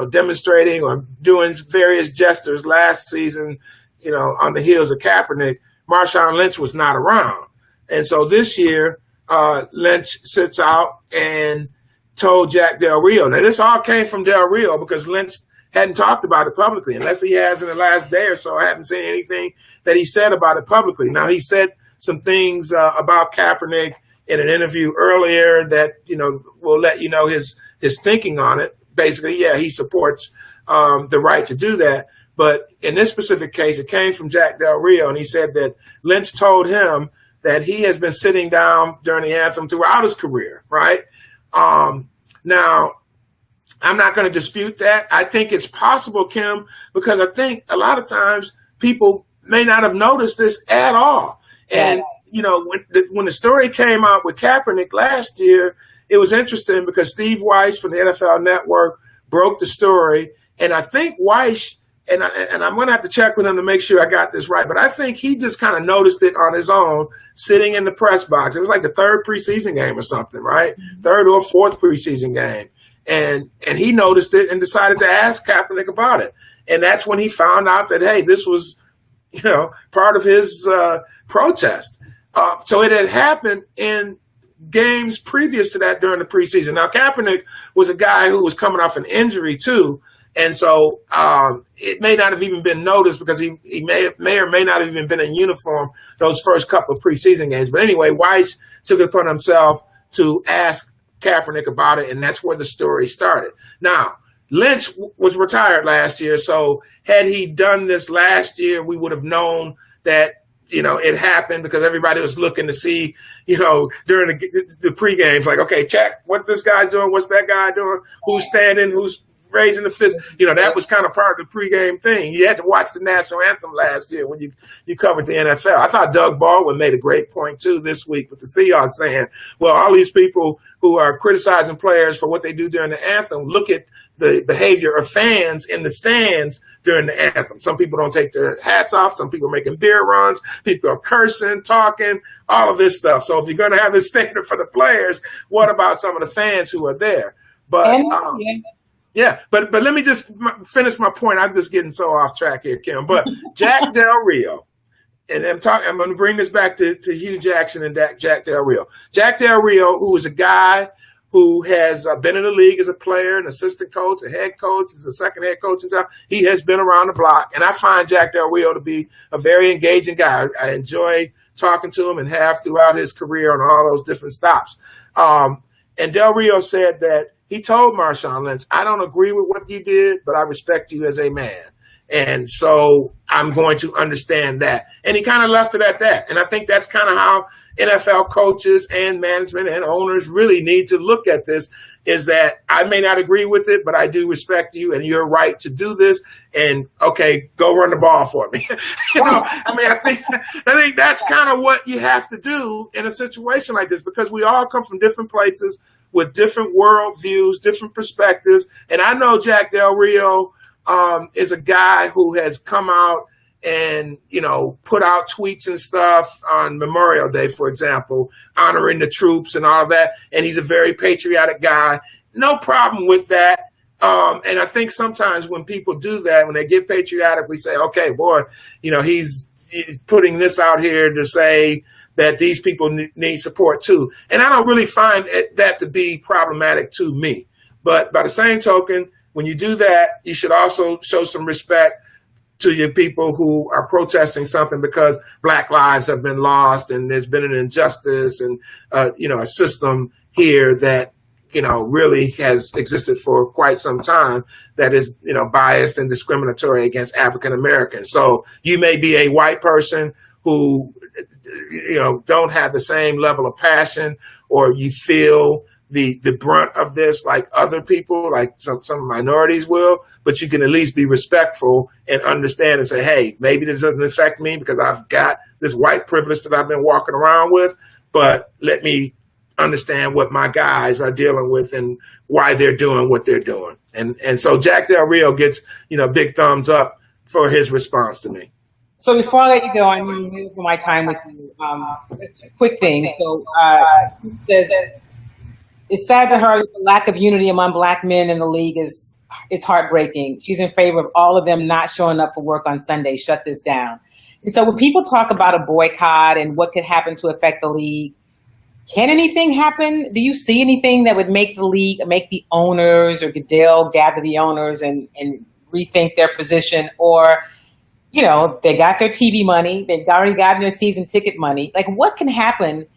demonstrating or doing various gestures last season, on the heels of Kaepernick, Marshawn Lynch was not around. And so this year, Lynch sits out and told Jack Del Rio. Now, this all came from Del Rio because Lynch hadn't talked about it publicly, unless he has in the last day or so. I haven't seen anything that he said about it publicly. Now, he said some things about Kaepernick in an interview earlier that, will let you know his thinking on it. Basically, he supports the right to do that. But in this specific case, it came from Jack Del Rio, and he said that Lynch told him that he has been sitting down during the anthem throughout his career, right? Now, I'm not going to dispute that. I think it's possible, Kim, because I think a lot of times people may not have noticed this at all. And, when the story came out with Kaepernick last year, it was interesting because Steve Weiss from the NFL Network broke the story. And I think Weiss, and I'm going to have to check with him to make sure I got this right, but I think he just kind of noticed it on his own sitting in the press box. It was like the third preseason game or something, right? Mm-hmm. Third or fourth preseason game. And he noticed it and decided to ask Kaepernick about it. And that's when he found out that, hey, this was, part of his protest. So it had happened in games previous to that during the preseason. Now, Kaepernick was a guy who was coming off an injury too. And so it may not have even been noticed because he may or may not have even been in uniform those first couple of preseason games. But anyway, Weiss took it upon himself to ask Kaepernick about it, and that's where the story started. Now, Lynch was retired last year, so had he done this last year, we would have known that, it happened because everybody was looking to see, during the pre-games, like, okay, check, what's this guy doing? What's that guy doing? Who's standing? Who's raising the fist? That was kind of part of the pregame thing. You had to watch the national anthem last year when you covered the NFL. I thought Doug Baldwin made a great point, too, this week with the Seahawks saying, well, all these people who are criticizing players for what they do during the anthem, look at the behavior of fans in the stands during the anthem. Some people don't take their hats off. Some people are making beer runs. People are cursing, talking, all of this stuff. So if you're going to have this standard for the players, what about some of the fans who are there? But yeah, but let me just finish my point. I'm just getting so off track here, Kim. But Jack Del Rio, and I'm going to bring this back to Hugh Jackson and Jack Del Rio. Jack Del Rio, who is a guy who has been in the league as a player, an assistant coach, a head coach, as a second head coach. He has been around the block, and I find Jack Del Rio to be a very engaging guy. I enjoy talking to him and have throughout his career on all those different stops. And Del Rio said that he told Marshawn Lynch, I don't agree with what you did, but I respect you as a man. And so I'm going to understand that. And he kind of left it at that. And I think that's kind of how NFL coaches and management and owners really need to look at this, is that I may not agree with it, but I do respect you and you're right to do this. And okay, go run the ball for me. I think that's kind of what you have to do in a situation like this, because we all come from different places with different world views, different perspectives. And I know Jack Del Rio is a guy who has come out and, put out tweets and stuff on Memorial Day, for example, honoring the troops and all of that. And he's a very patriotic guy. No problem with that. And I think sometimes when people do that, when they get patriotic, we say, okay, boy, he's putting this out here to say that these people need support too. And I don't really find that to be problematic to me. But by the same token, when you do that, you should also show some respect to your people who are protesting something because Black lives have been lost and there's been an injustice and, a system here that, really has existed for quite some time that is, biased and discriminatory against African Americans. So you may be a white person who, don't have the same level of passion, or you feel the brunt of this like other people, like some minorities will, but you can at least be respectful and understand and say, hey, maybe this doesn't affect me because I've got this white privilege that I've been walking around with, but let me understand what my guys are dealing with and why they're doing what they're doing. And so Jack Del Rio gets, big thumbs up for his response to me. So before I let you go, I'm going to move my time with you. Just a quick thing. So says it's sad to her that the lack of unity among Black men in the league it's heartbreaking. She's in favor of all of them not showing up for work on Sunday. Shut this down. And so when people talk about a boycott and what could happen to affect the league, can anything happen? Do you see anything that would make the league, make the owners or Goodell gather the owners and rethink their position? Or, they got their TV money. They've already gotten their season ticket money. Like, what can happen?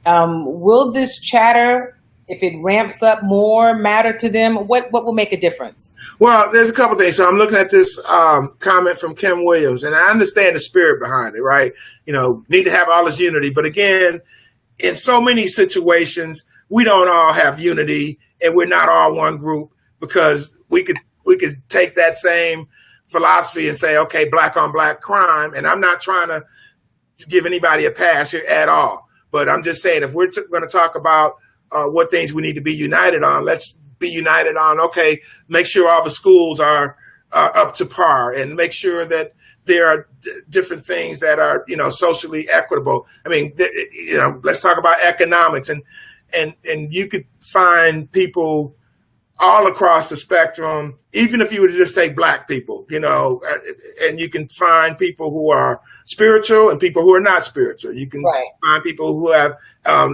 Will this chatter, if it ramps up more, matter to them? What will make a difference? Well, there's a couple things. So I'm looking at this comment from Kim Williams, and I understand the spirit behind it, right? Need to have all this unity. But again, in so many situations, we don't all have unity, and we're not all one group, because we could take that same philosophy and say, okay, Black on Black crime. And I'm not trying to give anybody a pass here at all. But I'm just saying, if we're going to talk about what things we need to be united on, let's be united on, okay, make sure all the schools are up to par, and make sure that there are different things that are, socially equitable. I mean, let's talk about economics, and you could find people all across the spectrum, even if you were to just take Black people, and you can find people who are spiritual and people who are not spiritual. You can find people who have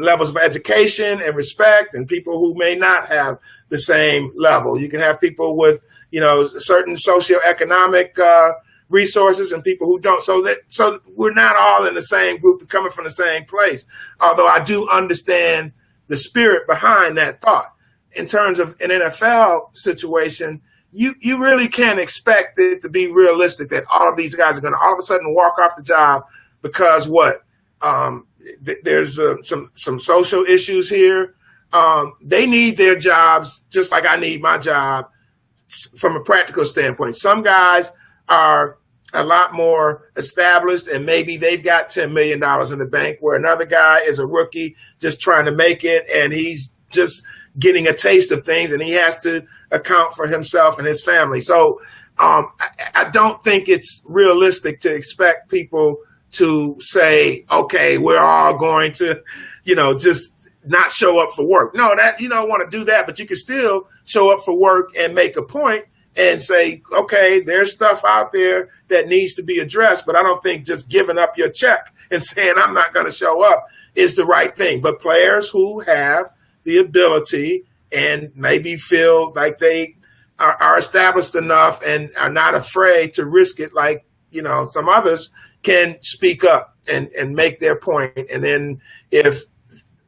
levels of education and respect, and people who may not have the same level. You can have people with, certain socioeconomic resources and people who don't. So we're not all in the same group and coming from the same place. Although I do understand the spirit behind that thought. In terms of an NFL situation, you really can't expect it to be realistic that all of these guys are going to all of a sudden walk off the job because what? There's some social issues here. They need their jobs just like I need my job from a practical standpoint. Some guys are a lot more established and maybe they've got $10 million in the bank, where another guy is a rookie just trying to make it and he's just getting a taste of things and he has to account for himself and his family. So I don't think it's realistic to expect people to say, okay, we're all going to, just not show up for work. No, that you don't want to do that, but you can still show up for work and make a point and say, okay, there's stuff out there that needs to be addressed, but I don't think just giving up your check and saying I'm not going to show up is the right thing. But players who have the ability and maybe feel like they are established enough and are not afraid to risk it like, some others can speak up and make their point. And then if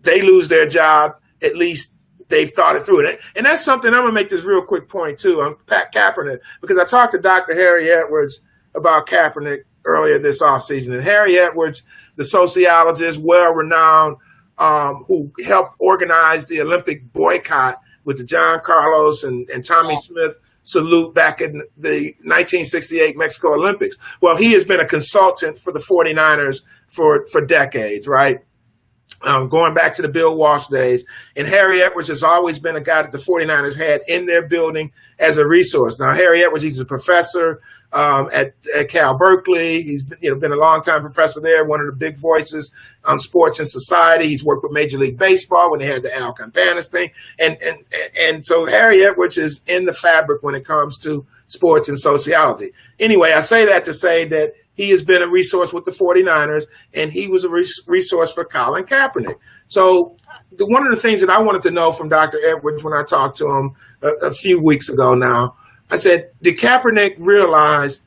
they lose their job, at least they've thought it through. And that's something, I'm going to make this real quick point too on Pat Kaepernick, because I talked to Dr. Harry Edwards about Kaepernick earlier this offseason. And Harry Edwards, the sociologist, well-renowned, who helped organize the Olympic boycott with the John Carlos and Tommy Smith salute back in the 1968 Mexico Olympics. Well, he has been a consultant for the 49ers for decades, right? Going back to the Bill Walsh days. And Harry Edwards has always been a guy that the 49ers had in their building as a resource. Now, Harry Edwards, he's a professor at Cal Berkeley. He's been a longtime professor there, one of the big voices on sports and society. He's worked with Major League Baseball when they had the Al Campanis thing. And so Harry Edwards is in the fabric when it comes to sports and sociology. Anyway, I say that to say that he has been a resource with the 49ers, and he was a resource for Colin Kaepernick. So one of the things that I wanted to know from Dr. Edwards when I talked to him a few weeks ago now, I said, did Kaepernick realize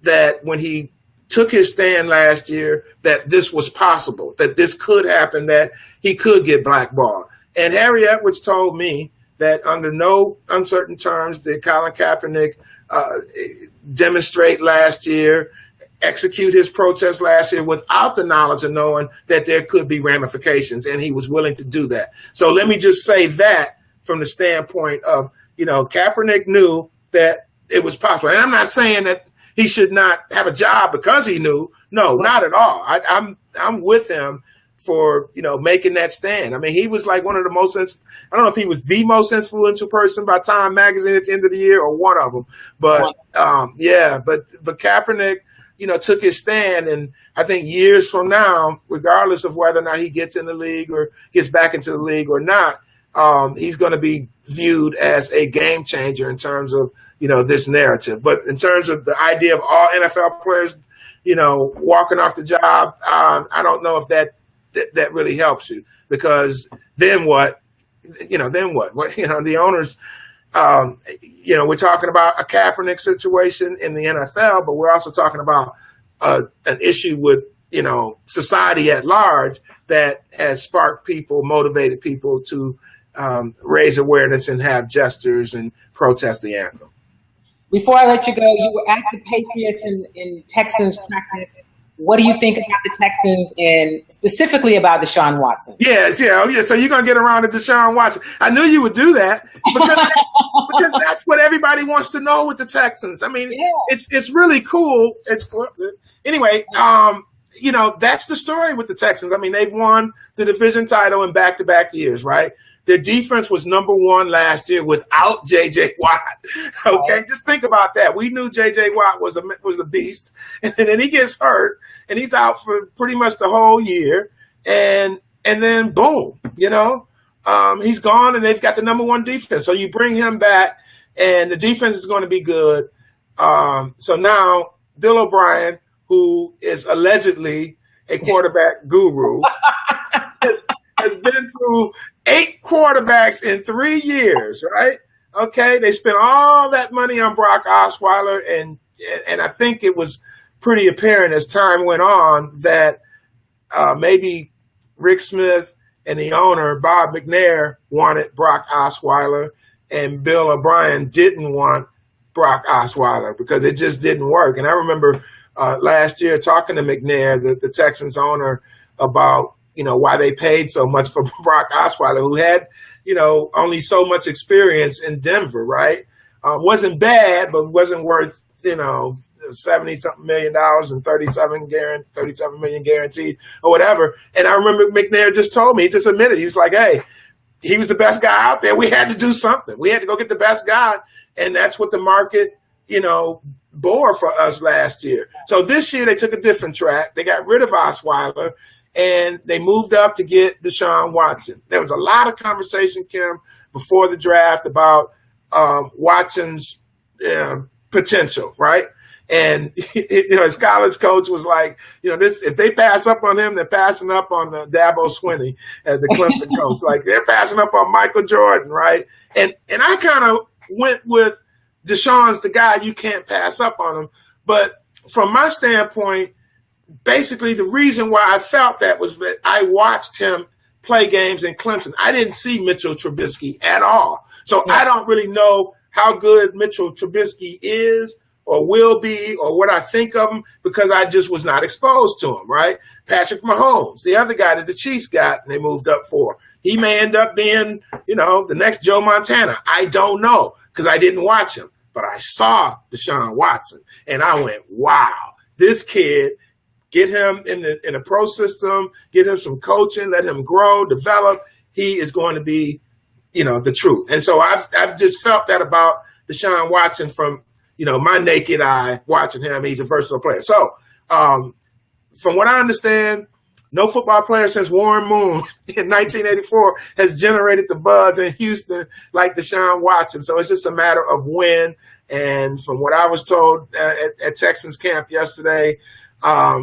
that when he took his stand last year that this was possible, that this could happen, that he could get blackballed? And Harry Edwards told me that under no uncertain terms did Colin Kaepernick demonstrate last year, execute his protest last year without the knowledge of knowing that there could be ramifications, and he was willing to do that. So let me just say that from the standpoint of, Kaepernick knew that it was possible. And I'm not saying that he should not have a job because he knew. No, not at all. I'm with him for, making that stand. I mean, he was like one of the most, I don't know if he was the most influential person by Time Magazine at the end of the year or one of them. But, but Kaepernick, took his stand. And I think years from now, regardless of whether or not he gets in the league or gets back into the league or not, he's going to be viewed as a game changer in terms of, this narrative. But in terms of the idea of all NFL players, walking off the job, I don't know if that really helps you, because then what? Then what? The owners, we're talking about a Kaepernick situation in the NFL, but we're also talking about an issue with, society at large that has sparked people, motivated people to raise awareness and have gestures and protest the anthem. Before I let you go, you were at the Patriots in Texans practice. What do you think about the Texans and specifically about Deshaun Watson? Yes, yeah. So you're going to get around to Deshaun Watson. I knew you would do that because that's what everybody wants to know with the Texans. I mean, it's really cool. Anyway, that's the story with the Texans. I mean, they've won the division title in back-to-back years, right? Their defense was number one last year without J.J. Watt. Okay, just think about that. We knew J.J. Watt was a beast, and then he gets hurt, and he's out for pretty much the whole year, and then boom, he's gone, and they've got the number one defense. So you bring him back, and the defense is going to be good. So now Bill O'Brien, who is allegedly a quarterback guru, has been through 8 quarterbacks in 3 years, right? Okay, they spent all that money on Brock Osweiler, and I think it was pretty apparent as time went on that maybe Rick Smith and the owner, Bob McNair, wanted Brock Osweiler, and Bill O'Brien didn't want Brock Osweiler because it just didn't work. And I remember last year talking to McNair, the Texans owner, about why they paid so much for Brock Osweiler, who had only so much experience in Denver, right? Wasn't bad, but wasn't worth $70-something million and 37 million guaranteed or whatever. And I remember McNair just told me, he just admitted, he was like, hey, he was the best guy out there. We had to do something. We had to go get the best guy. And that's what the market, bore for us last year. So this year they took a different track. They got rid of Osweiler and they moved up to get Deshaun Watson. There was a lot of conversation, Kim, before the draft about Watson's potential, right? And his college coach was like, if they pass up on him, they're passing up on Dabo Swinney as the Clemson coach. Like they're passing up on Michael Jordan, right? And I kind of went with Deshaun's the guy you can't pass up on him. But from my standpoint, basically the reason why I felt that was that I watched him play games in Clemson. I didn't see Mitchell Trubisky at all. So I don't really know how good Mitchell Trubisky is or will be or what I think of him because I just was not exposed to him, right? Patrick Mahomes, the other guy that the Chiefs got and they moved up for. He may end up being, the next Joe Montana. I don't know because I didn't watch him. But I saw Deshaun Watson and I went, wow, this kid, get him in a pro system, get him some coaching, let him grow, develop. He is going to be the truth. And so I've just felt that about Deshaun Watson from, my naked eye watching him. He's a versatile player. So from what I understand, no football player since Warren Moon in 1984 has generated the buzz in Houston like Deshaun Watson. So it's just a matter of when. And from what I was told at Texans camp yesterday,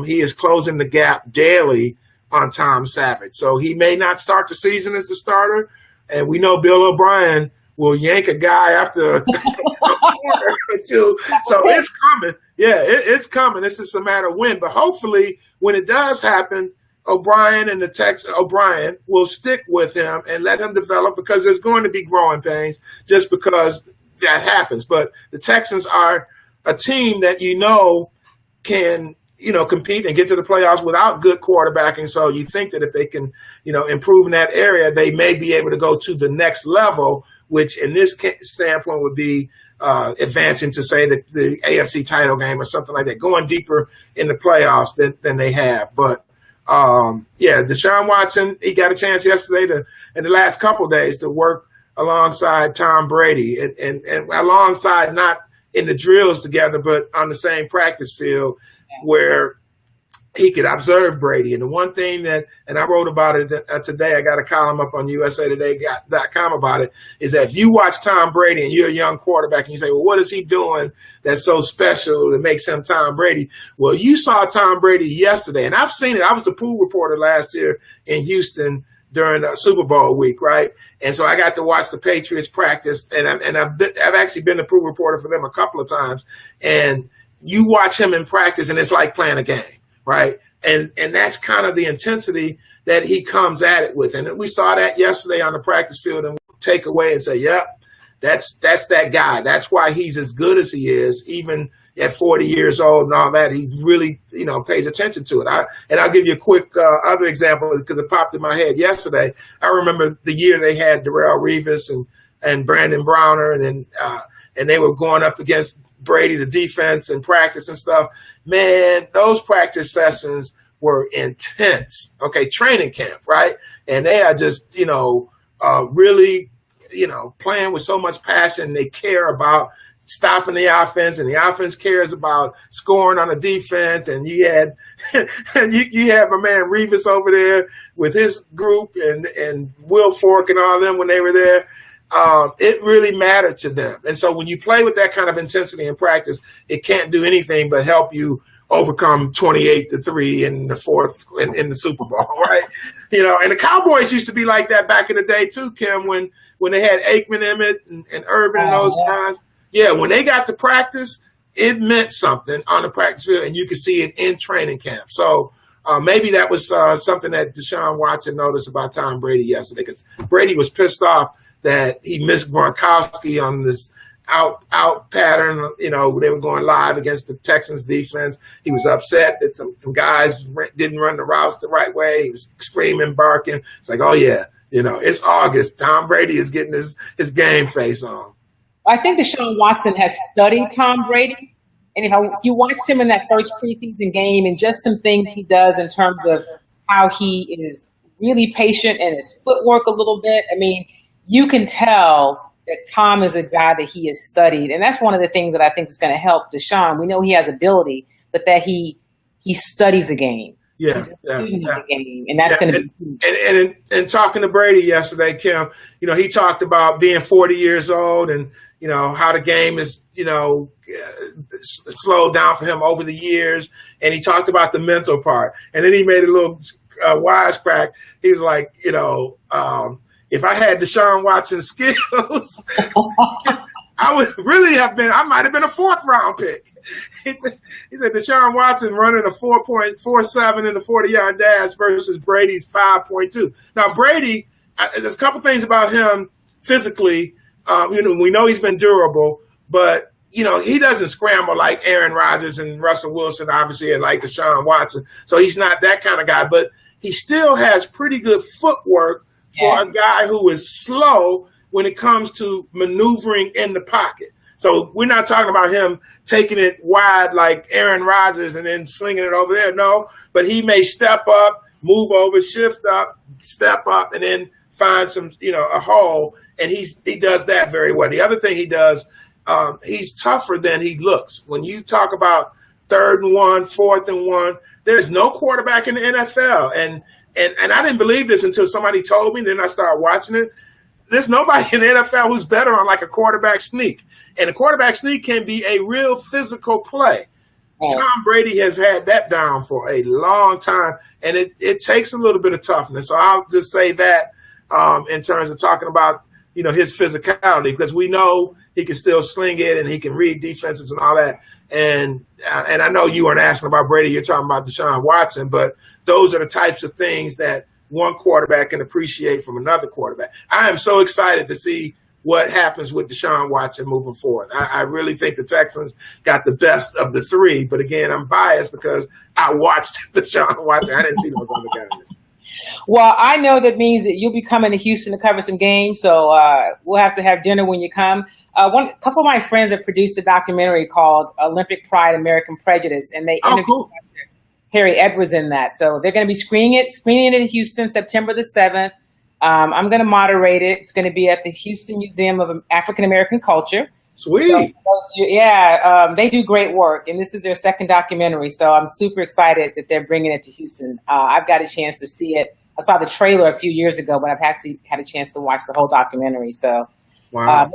he is closing the gap daily on Tom Savage. So he may not start the season as the starter. And we know Bill O'Brien will yank a guy after a quarter or two. So it's coming. Yeah, it's coming. It's just a matter of when. But hopefully when it does happen, O'Brien and the Texans, O'Brien will stick with him and let him develop because there's going to be growing pains just because that happens. But the Texans are a team that can compete and get to the playoffs without good quarterbacking. So you think that if they can, improve in that area, they may be able to go to the next level, which in this standpoint would be advancing to, say, the AFC title game or something like that, going deeper in the playoffs than they have. But, Deshaun Watson, he got a chance yesterday in the last couple of days to work alongside Tom Brady and alongside, not in the drills together, but on the same practice field where he could observe Brady. And the one thing and I wrote about it today, I got a column up on usatoday.com about it, is that if you watch Tom Brady and you're a young quarterback and you say, well, what is he doing that's so special that makes him Tom Brady? Well, you saw Tom Brady yesterday, and I've seen it. I was the pool reporter last year in Houston during Super Bowl week, right? And so I got to watch the Patriots practice, and I've actually been the pool reporter for them a couple of times. And you watch him in practice, and it's like playing a game, right? And that's kind of the intensity that he comes at it with. And we saw that yesterday on the practice field, and take away and say, yep, that's that guy. That's why he's as good as he is, even at 40 years old and all that. He really, pays attention to it. I'll give you a quick other example because it popped in my head yesterday. I remember the year they had Darrelle Revis and Brandon Browner, and they were going up against Brady, the defense, and practice and stuff. Man, those practice sessions were intense. Okay, training camp, right? And they are just, really, playing with so much passion. They care about stopping the offense, and the offense cares about scoring on the defense. And you had you had my man Revis over there with his group and Will Fork and all of them when they were there. It really mattered to them. And so when you play with that kind of intensity in practice, it can't do anything but help you overcome 28-3 in the fourth in the Super Bowl, right? And the Cowboys used to be like that back in the day too, Kim, when when they had Aikman, Emmett, and Irvin and those guys. Yeah, when they got to practice, it meant something on the practice field, and you could see it in training camp. So maybe that was something that Deshaun Watson noticed about Tom Brady yesterday, because Brady was pissed off that he missed Gronkowski on this out pattern. You know, they were going live against the Texans defense. He was upset that some guys didn't run the routes the right way. He was screaming, barking. It's like, oh yeah, you know, it's August. Tom Brady is getting his game face on. I think Deshaun Watson has studied Tom Brady. And if you watched him in that first preseason game and just some things he does in terms of how he is really patient and his footwork a little bit, I mean, you can tell that Tom is a guy that he has studied. And that's one of the things that I think is going to help Deshaun. We know he has ability, but that he studies the game. Yeah. The game, and that's going to be. And talking to Brady yesterday, Kim, you know, he talked about being 40 years old and, you know, how the game is, you know, slowed down for him over the years. And he talked about the mental part. And then he made a little wisecrack. He was like, you know, if I had Deshaun Watson's skills, I might have been a 4th round pick. He said Deshaun Watson running a 4.47 in the 40-yard dash versus Brady's 5.2. Now, Brady, there's a couple things about him physically. You know, we know he's been durable, but, you know, he doesn't scramble like Aaron Rodgers and Russell Wilson, obviously, and like Deshaun Watson. So he's not that kind of guy, but he still has pretty good footwork for a guy who is slow when it comes to maneuvering in the pocket. So we're not talking about him taking it wide like Aaron Rodgers and then slinging it over there. No, but he may step up, move over, shift up, step up, and then find some, you know, a hole. And he does that very well. The other thing he does, he's tougher than he looks. When you talk about 3rd and 1, 4th and 1, there's no quarterback in the NFL. And I didn't believe this until somebody told me. Then I started watching it. There's nobody in the NFL who's better on like a quarterback sneak. And a quarterback sneak can be a real physical play. Tom Brady has had that down for a long time, and it takes a little bit of toughness. So I'll just say that in terms of talking about, you know, his physicality, because we know he can still sling it and he can read defenses and all that. And I know you weren't asking about Brady, you're talking about Deshaun Watson, but those are the types of things that one quarterback can appreciate from another quarterback. I am so excited to see what happens with Deshaun Watson moving forward. I really think the Texans got the best of the 3, but again, I'm biased because I watched Deshaun Watson. I didn't see those other guys. Well, I know that means that you'll be coming to Houston to cover some games, so we'll have to have dinner when you come. A couple of my friends have produced a documentary called Olympic Pride, American Prejudice, and they interviewed Harry Edwards in that. So they're going to be screening it in Houston, September the 7th. I'm going to moderate it. It's going to be at the Houston Museum of African American Culture. Sweet. So, they do great work, and this is their 2nd documentary. So I'm super excited that they're bringing it to Houston. I've got a chance to see it. I saw the trailer a few years ago, but I've actually had a chance to watch the whole documentary. So, wow.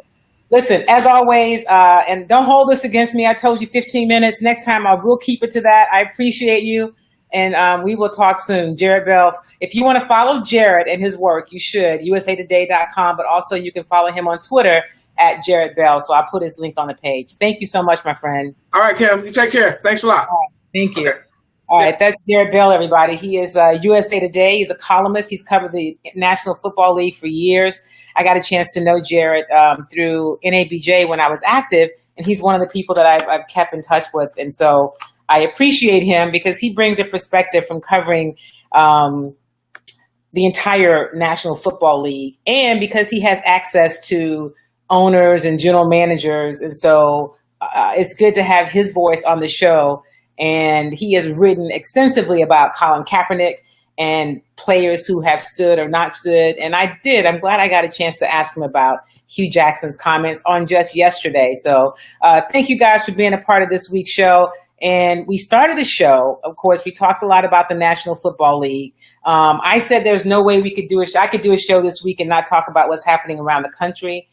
Listen, as always, and don't hold this against me. I told you 15 minutes. Next time I will keep it to that. I appreciate you. And we will talk soon. Jarrett Bell. If you want to follow Jarrett and his work, you should. usatoday.com. But also you can follow him on Twitter at Jarrett Bell. So I'll put his link on the page. Thank you so much, my friend. All right, Kim. You take care. Thanks a lot. Thank you. Okay. All right. That's Jarrett Bell, everybody. He is USA Today. He's a columnist. He's covered the National Football League for years. I got a chance to know Jarrett through NABJ when I was active, and he's one of the people that I've kept in touch with. And so I appreciate him because he brings a perspective from covering the entire National Football League, and because he has access to owners and general managers. And so it's good to have his voice on the show. And he has written extensively about Colin Kaepernick and players who have stood or not stood. And I'm glad I got a chance to ask him about Hugh Jackson's comments on just yesterday. So thank you guys for being a part of this week's show. And we started the show, of course, we talked a lot about the National Football League. I said there's no way we could I could do a show this week and not talk about what's happening around the country.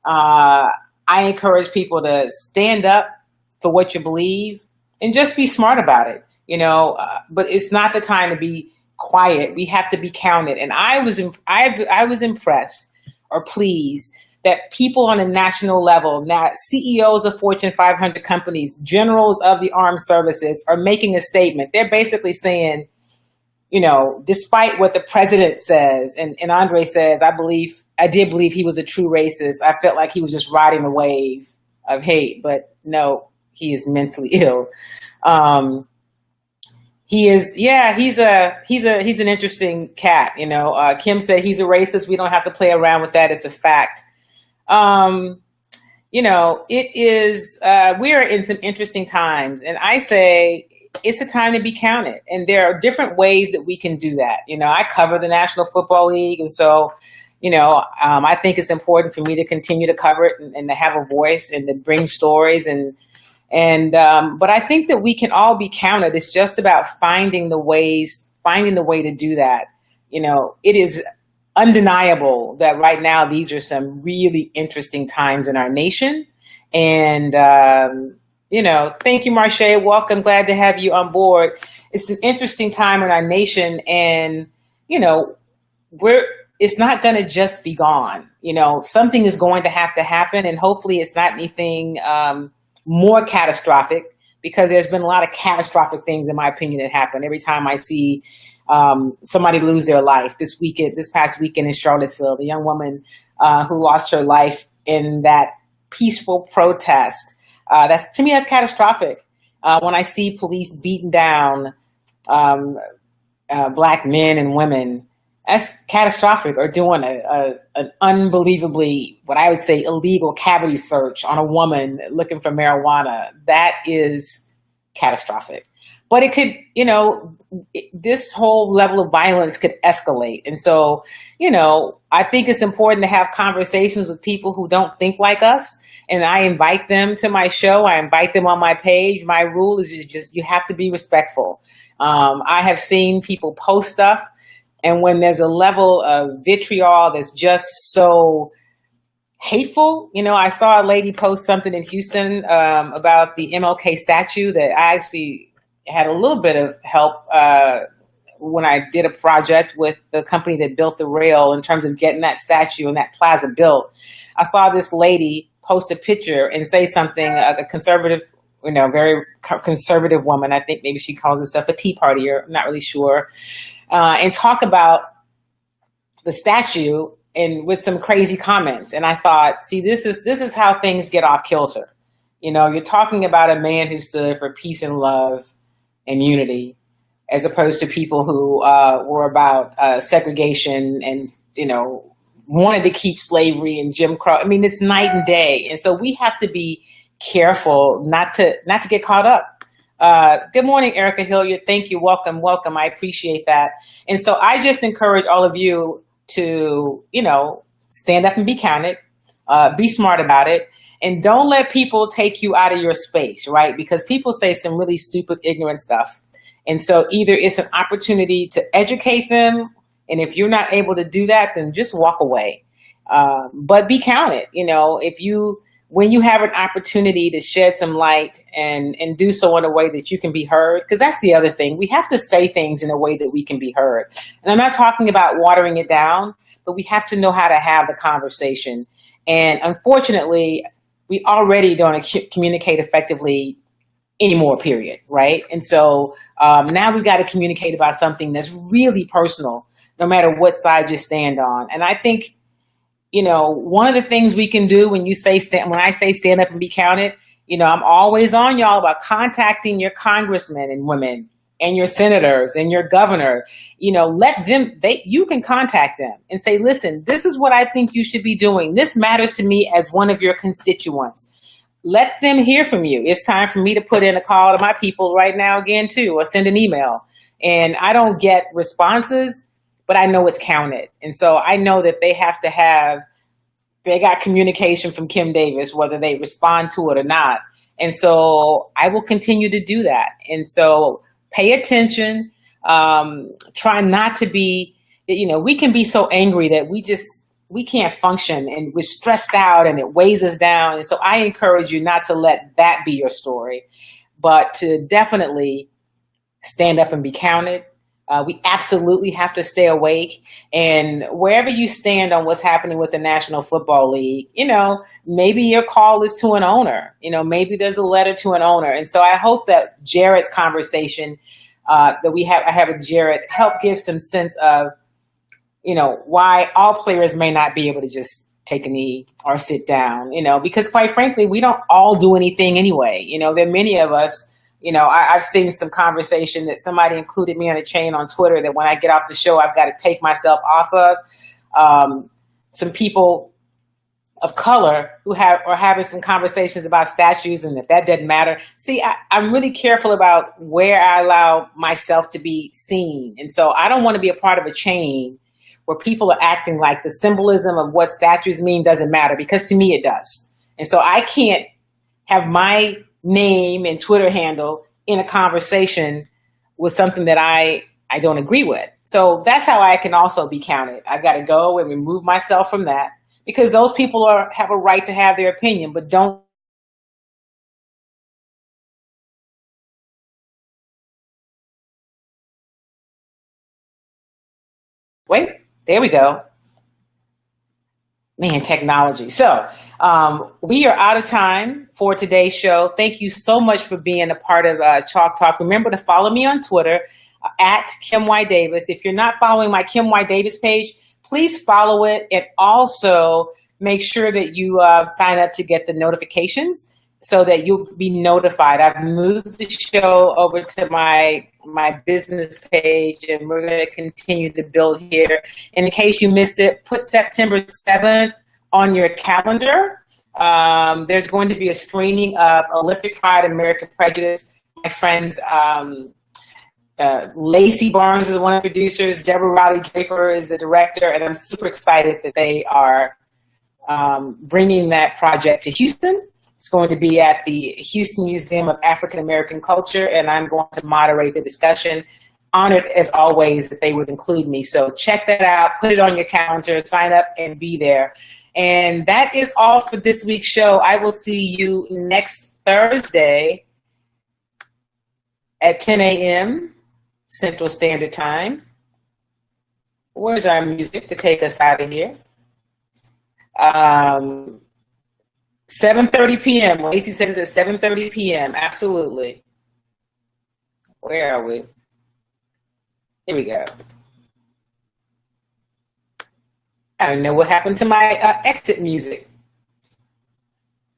I encourage people to stand up for what you believe and just be smart about it, but it's not the time to be quiet. We have to be counted. And I was impressed, are pleased that people on a national level, now CEOs of Fortune 500 companies, generals of the armed services are making a statement. They're basically saying, despite what the president says, and Andre says, I did believe he was a true racist. I felt like he was just riding the wave of hate, but no, he is mentally ill. He is, he's an interesting cat. Kim said he's a racist. We don't have to play around with that. It's a fact. It is, we are in some interesting times, and I say it's a time to be counted. And there are different ways that we can do that. I cover the National Football League. And so, I think it's important for me to continue to cover it and to have a voice and to bring stories but I think that we can all be counted. It's just about finding the way to do that. It is undeniable that right now these are some really interesting times in our nation. And, thank you, Marche. Welcome. Glad to have you on board. It's an interesting time in our nation, and, it's not going to just be gone. Something is going to have to happen, and hopefully it's not anything more catastrophic, because there's been a lot of catastrophic things, in my opinion, that happen every time I see somebody lose their life. This past weekend in Charlottesville, the young woman who lost her life in that peaceful protest. To me, that's catastrophic. When I see police beating down Black men and women, that's catastrophic. Or doing an unbelievably, what I would say, illegal cavity search on a woman looking for marijuana. That is catastrophic. But it could, this whole level of violence could escalate. And so, I think it's important to have conversations with people who don't think like us. And I invite them to my show. I invite them on my page. My rule is just you have to be respectful. I have seen people post stuff, and when there's a level of vitriol that's just so hateful, I saw a lady post something in Houston about the MLK statue that I actually had a little bit of help when I did a project with the company that built the rail in terms of getting that statue and that plaza built. I saw this lady post a picture and say something, a conservative, very conservative woman. I think maybe she calls herself a Tea Partier. I'm not really sure. And talk about the statue and with some crazy comments. And I thought, see, this is how things get off kilter. You're talking about a man who stood for peace and love and unity, as opposed to people who were about segregation and, wanted to keep slavery and Jim Crow. I mean, it's night and day. And so we have to be careful not to get caught up. Good morning, Erica Hilliard. Thank you. Welcome. I appreciate that. And so I just encourage all of you to, stand up and be counted, be smart about it, and don't let people take you out of your space, right? Because people say some really stupid, ignorant stuff. And so either it's an opportunity to educate them, and if you're not able to do that, then just walk away. But be counted. When you have an opportunity to shed some light and do so in a way that you can be heard, because that's the other thing. We have to say things in a way that we can be heard. And I'm not talking about watering it down, but we have to know how to have the conversation. And unfortunately, we already don't communicate effectively anymore, period, right? And so now we've got to communicate about something that's really personal, no matter what side you stand on. And I think, one of the things we can do when I say stand up and be counted, I'm always on y'all about contacting your congressmen and women and your senators and your governor. You can contact them and say, listen, this is what I think you should be doing. This matters to me as one of your constituents. Let them hear from you. It's time for me to put in a call to my people right now again, too, or send an email. And I don't get responses, but I know it's counted. And so I know that they got communication from Kim Davis, whether they respond to it or not. And so I will continue to do that. And so pay attention, try not to be, we can be so angry that we can't function and we're stressed out and it weighs us down. And so I encourage you not to let that be your story, but to definitely stand up and be counted. We absolutely have to stay awake. And wherever you stand on what's happening with the National Football League, maybe your call is to an owner. Maybe there's a letter to an owner. And so I hope that Jarrett's conversation I have with Jarrett help give some sense of, why all players may not be able to just take a knee or sit down, because quite frankly, we don't all do anything anyway. There are many of us. I've seen some conversation that somebody included me on a chain on Twitter that when I get off the show, I've got to take myself off of. Some people of color who are having some conversations about statues and that doesn't matter. See, I'm really careful about where I allow myself to be seen. And so I don't want to be a part of a chain where people are acting like the symbolism of what statues mean doesn't matter, because to me it does. And so I can't have my name and Twitter handle in a conversation with something that I don't agree with. So that's how I can also be counted. I've got to go and remove myself from that, because those people have a right to have their opinion, but don't. Wait, there we go. Man, technology. So we are out of time for today's show. Thank you so much for being a part of Chalk Talk. Remember to follow me on Twitter at Kim Y. Davis. If you're not following my Kim Y. Davis page, please follow it, and also make sure that you sign up to get the notifications so that you'll be notified. I've moved the show over to my business page, and we're going to continue to build here. In case you missed it, put September 7th on your calendar. There's going to be a screening of Olympic Pride, American Prejudice. My friends, Lacey Barnes is one of the producers. Deborah Riley Draper is the director, and I'm super excited that they are bringing that project to Houston. It's going to be at the Houston Museum of African American Culture, and I'm going to moderate the discussion. Honored, as always, that they would include me. So check that out, put it on your calendar, sign up, and be there. And that is all for this week's show. I will see you next Thursday at 10 a.m. Central Standard Time. Where's our music to take us out of here? 7:30 p.m. Lacey says it's at 7:30 p.m. Absolutely. Where are we? Here we go. I don't know what happened to my exit music.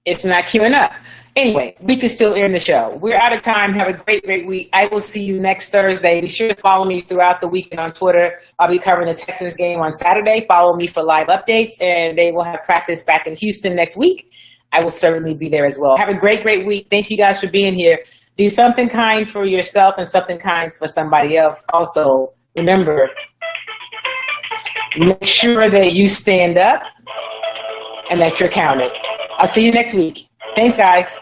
It's not queuing up. Anyway, we can still end the show. We're out of time. Have a great, great week. I will see you next Thursday. Be sure to follow me throughout the weekend on Twitter. I'll be covering the Texans game on Saturday. Follow me for live updates, and they will have practice back in Houston next week. I will certainly be there as well. Have a great, great week. Thank you guys for being here. Do something kind for yourself and something kind for somebody else. Also, remember, make sure that you stand up and that you're counted. I'll see you next week. Thanks, guys.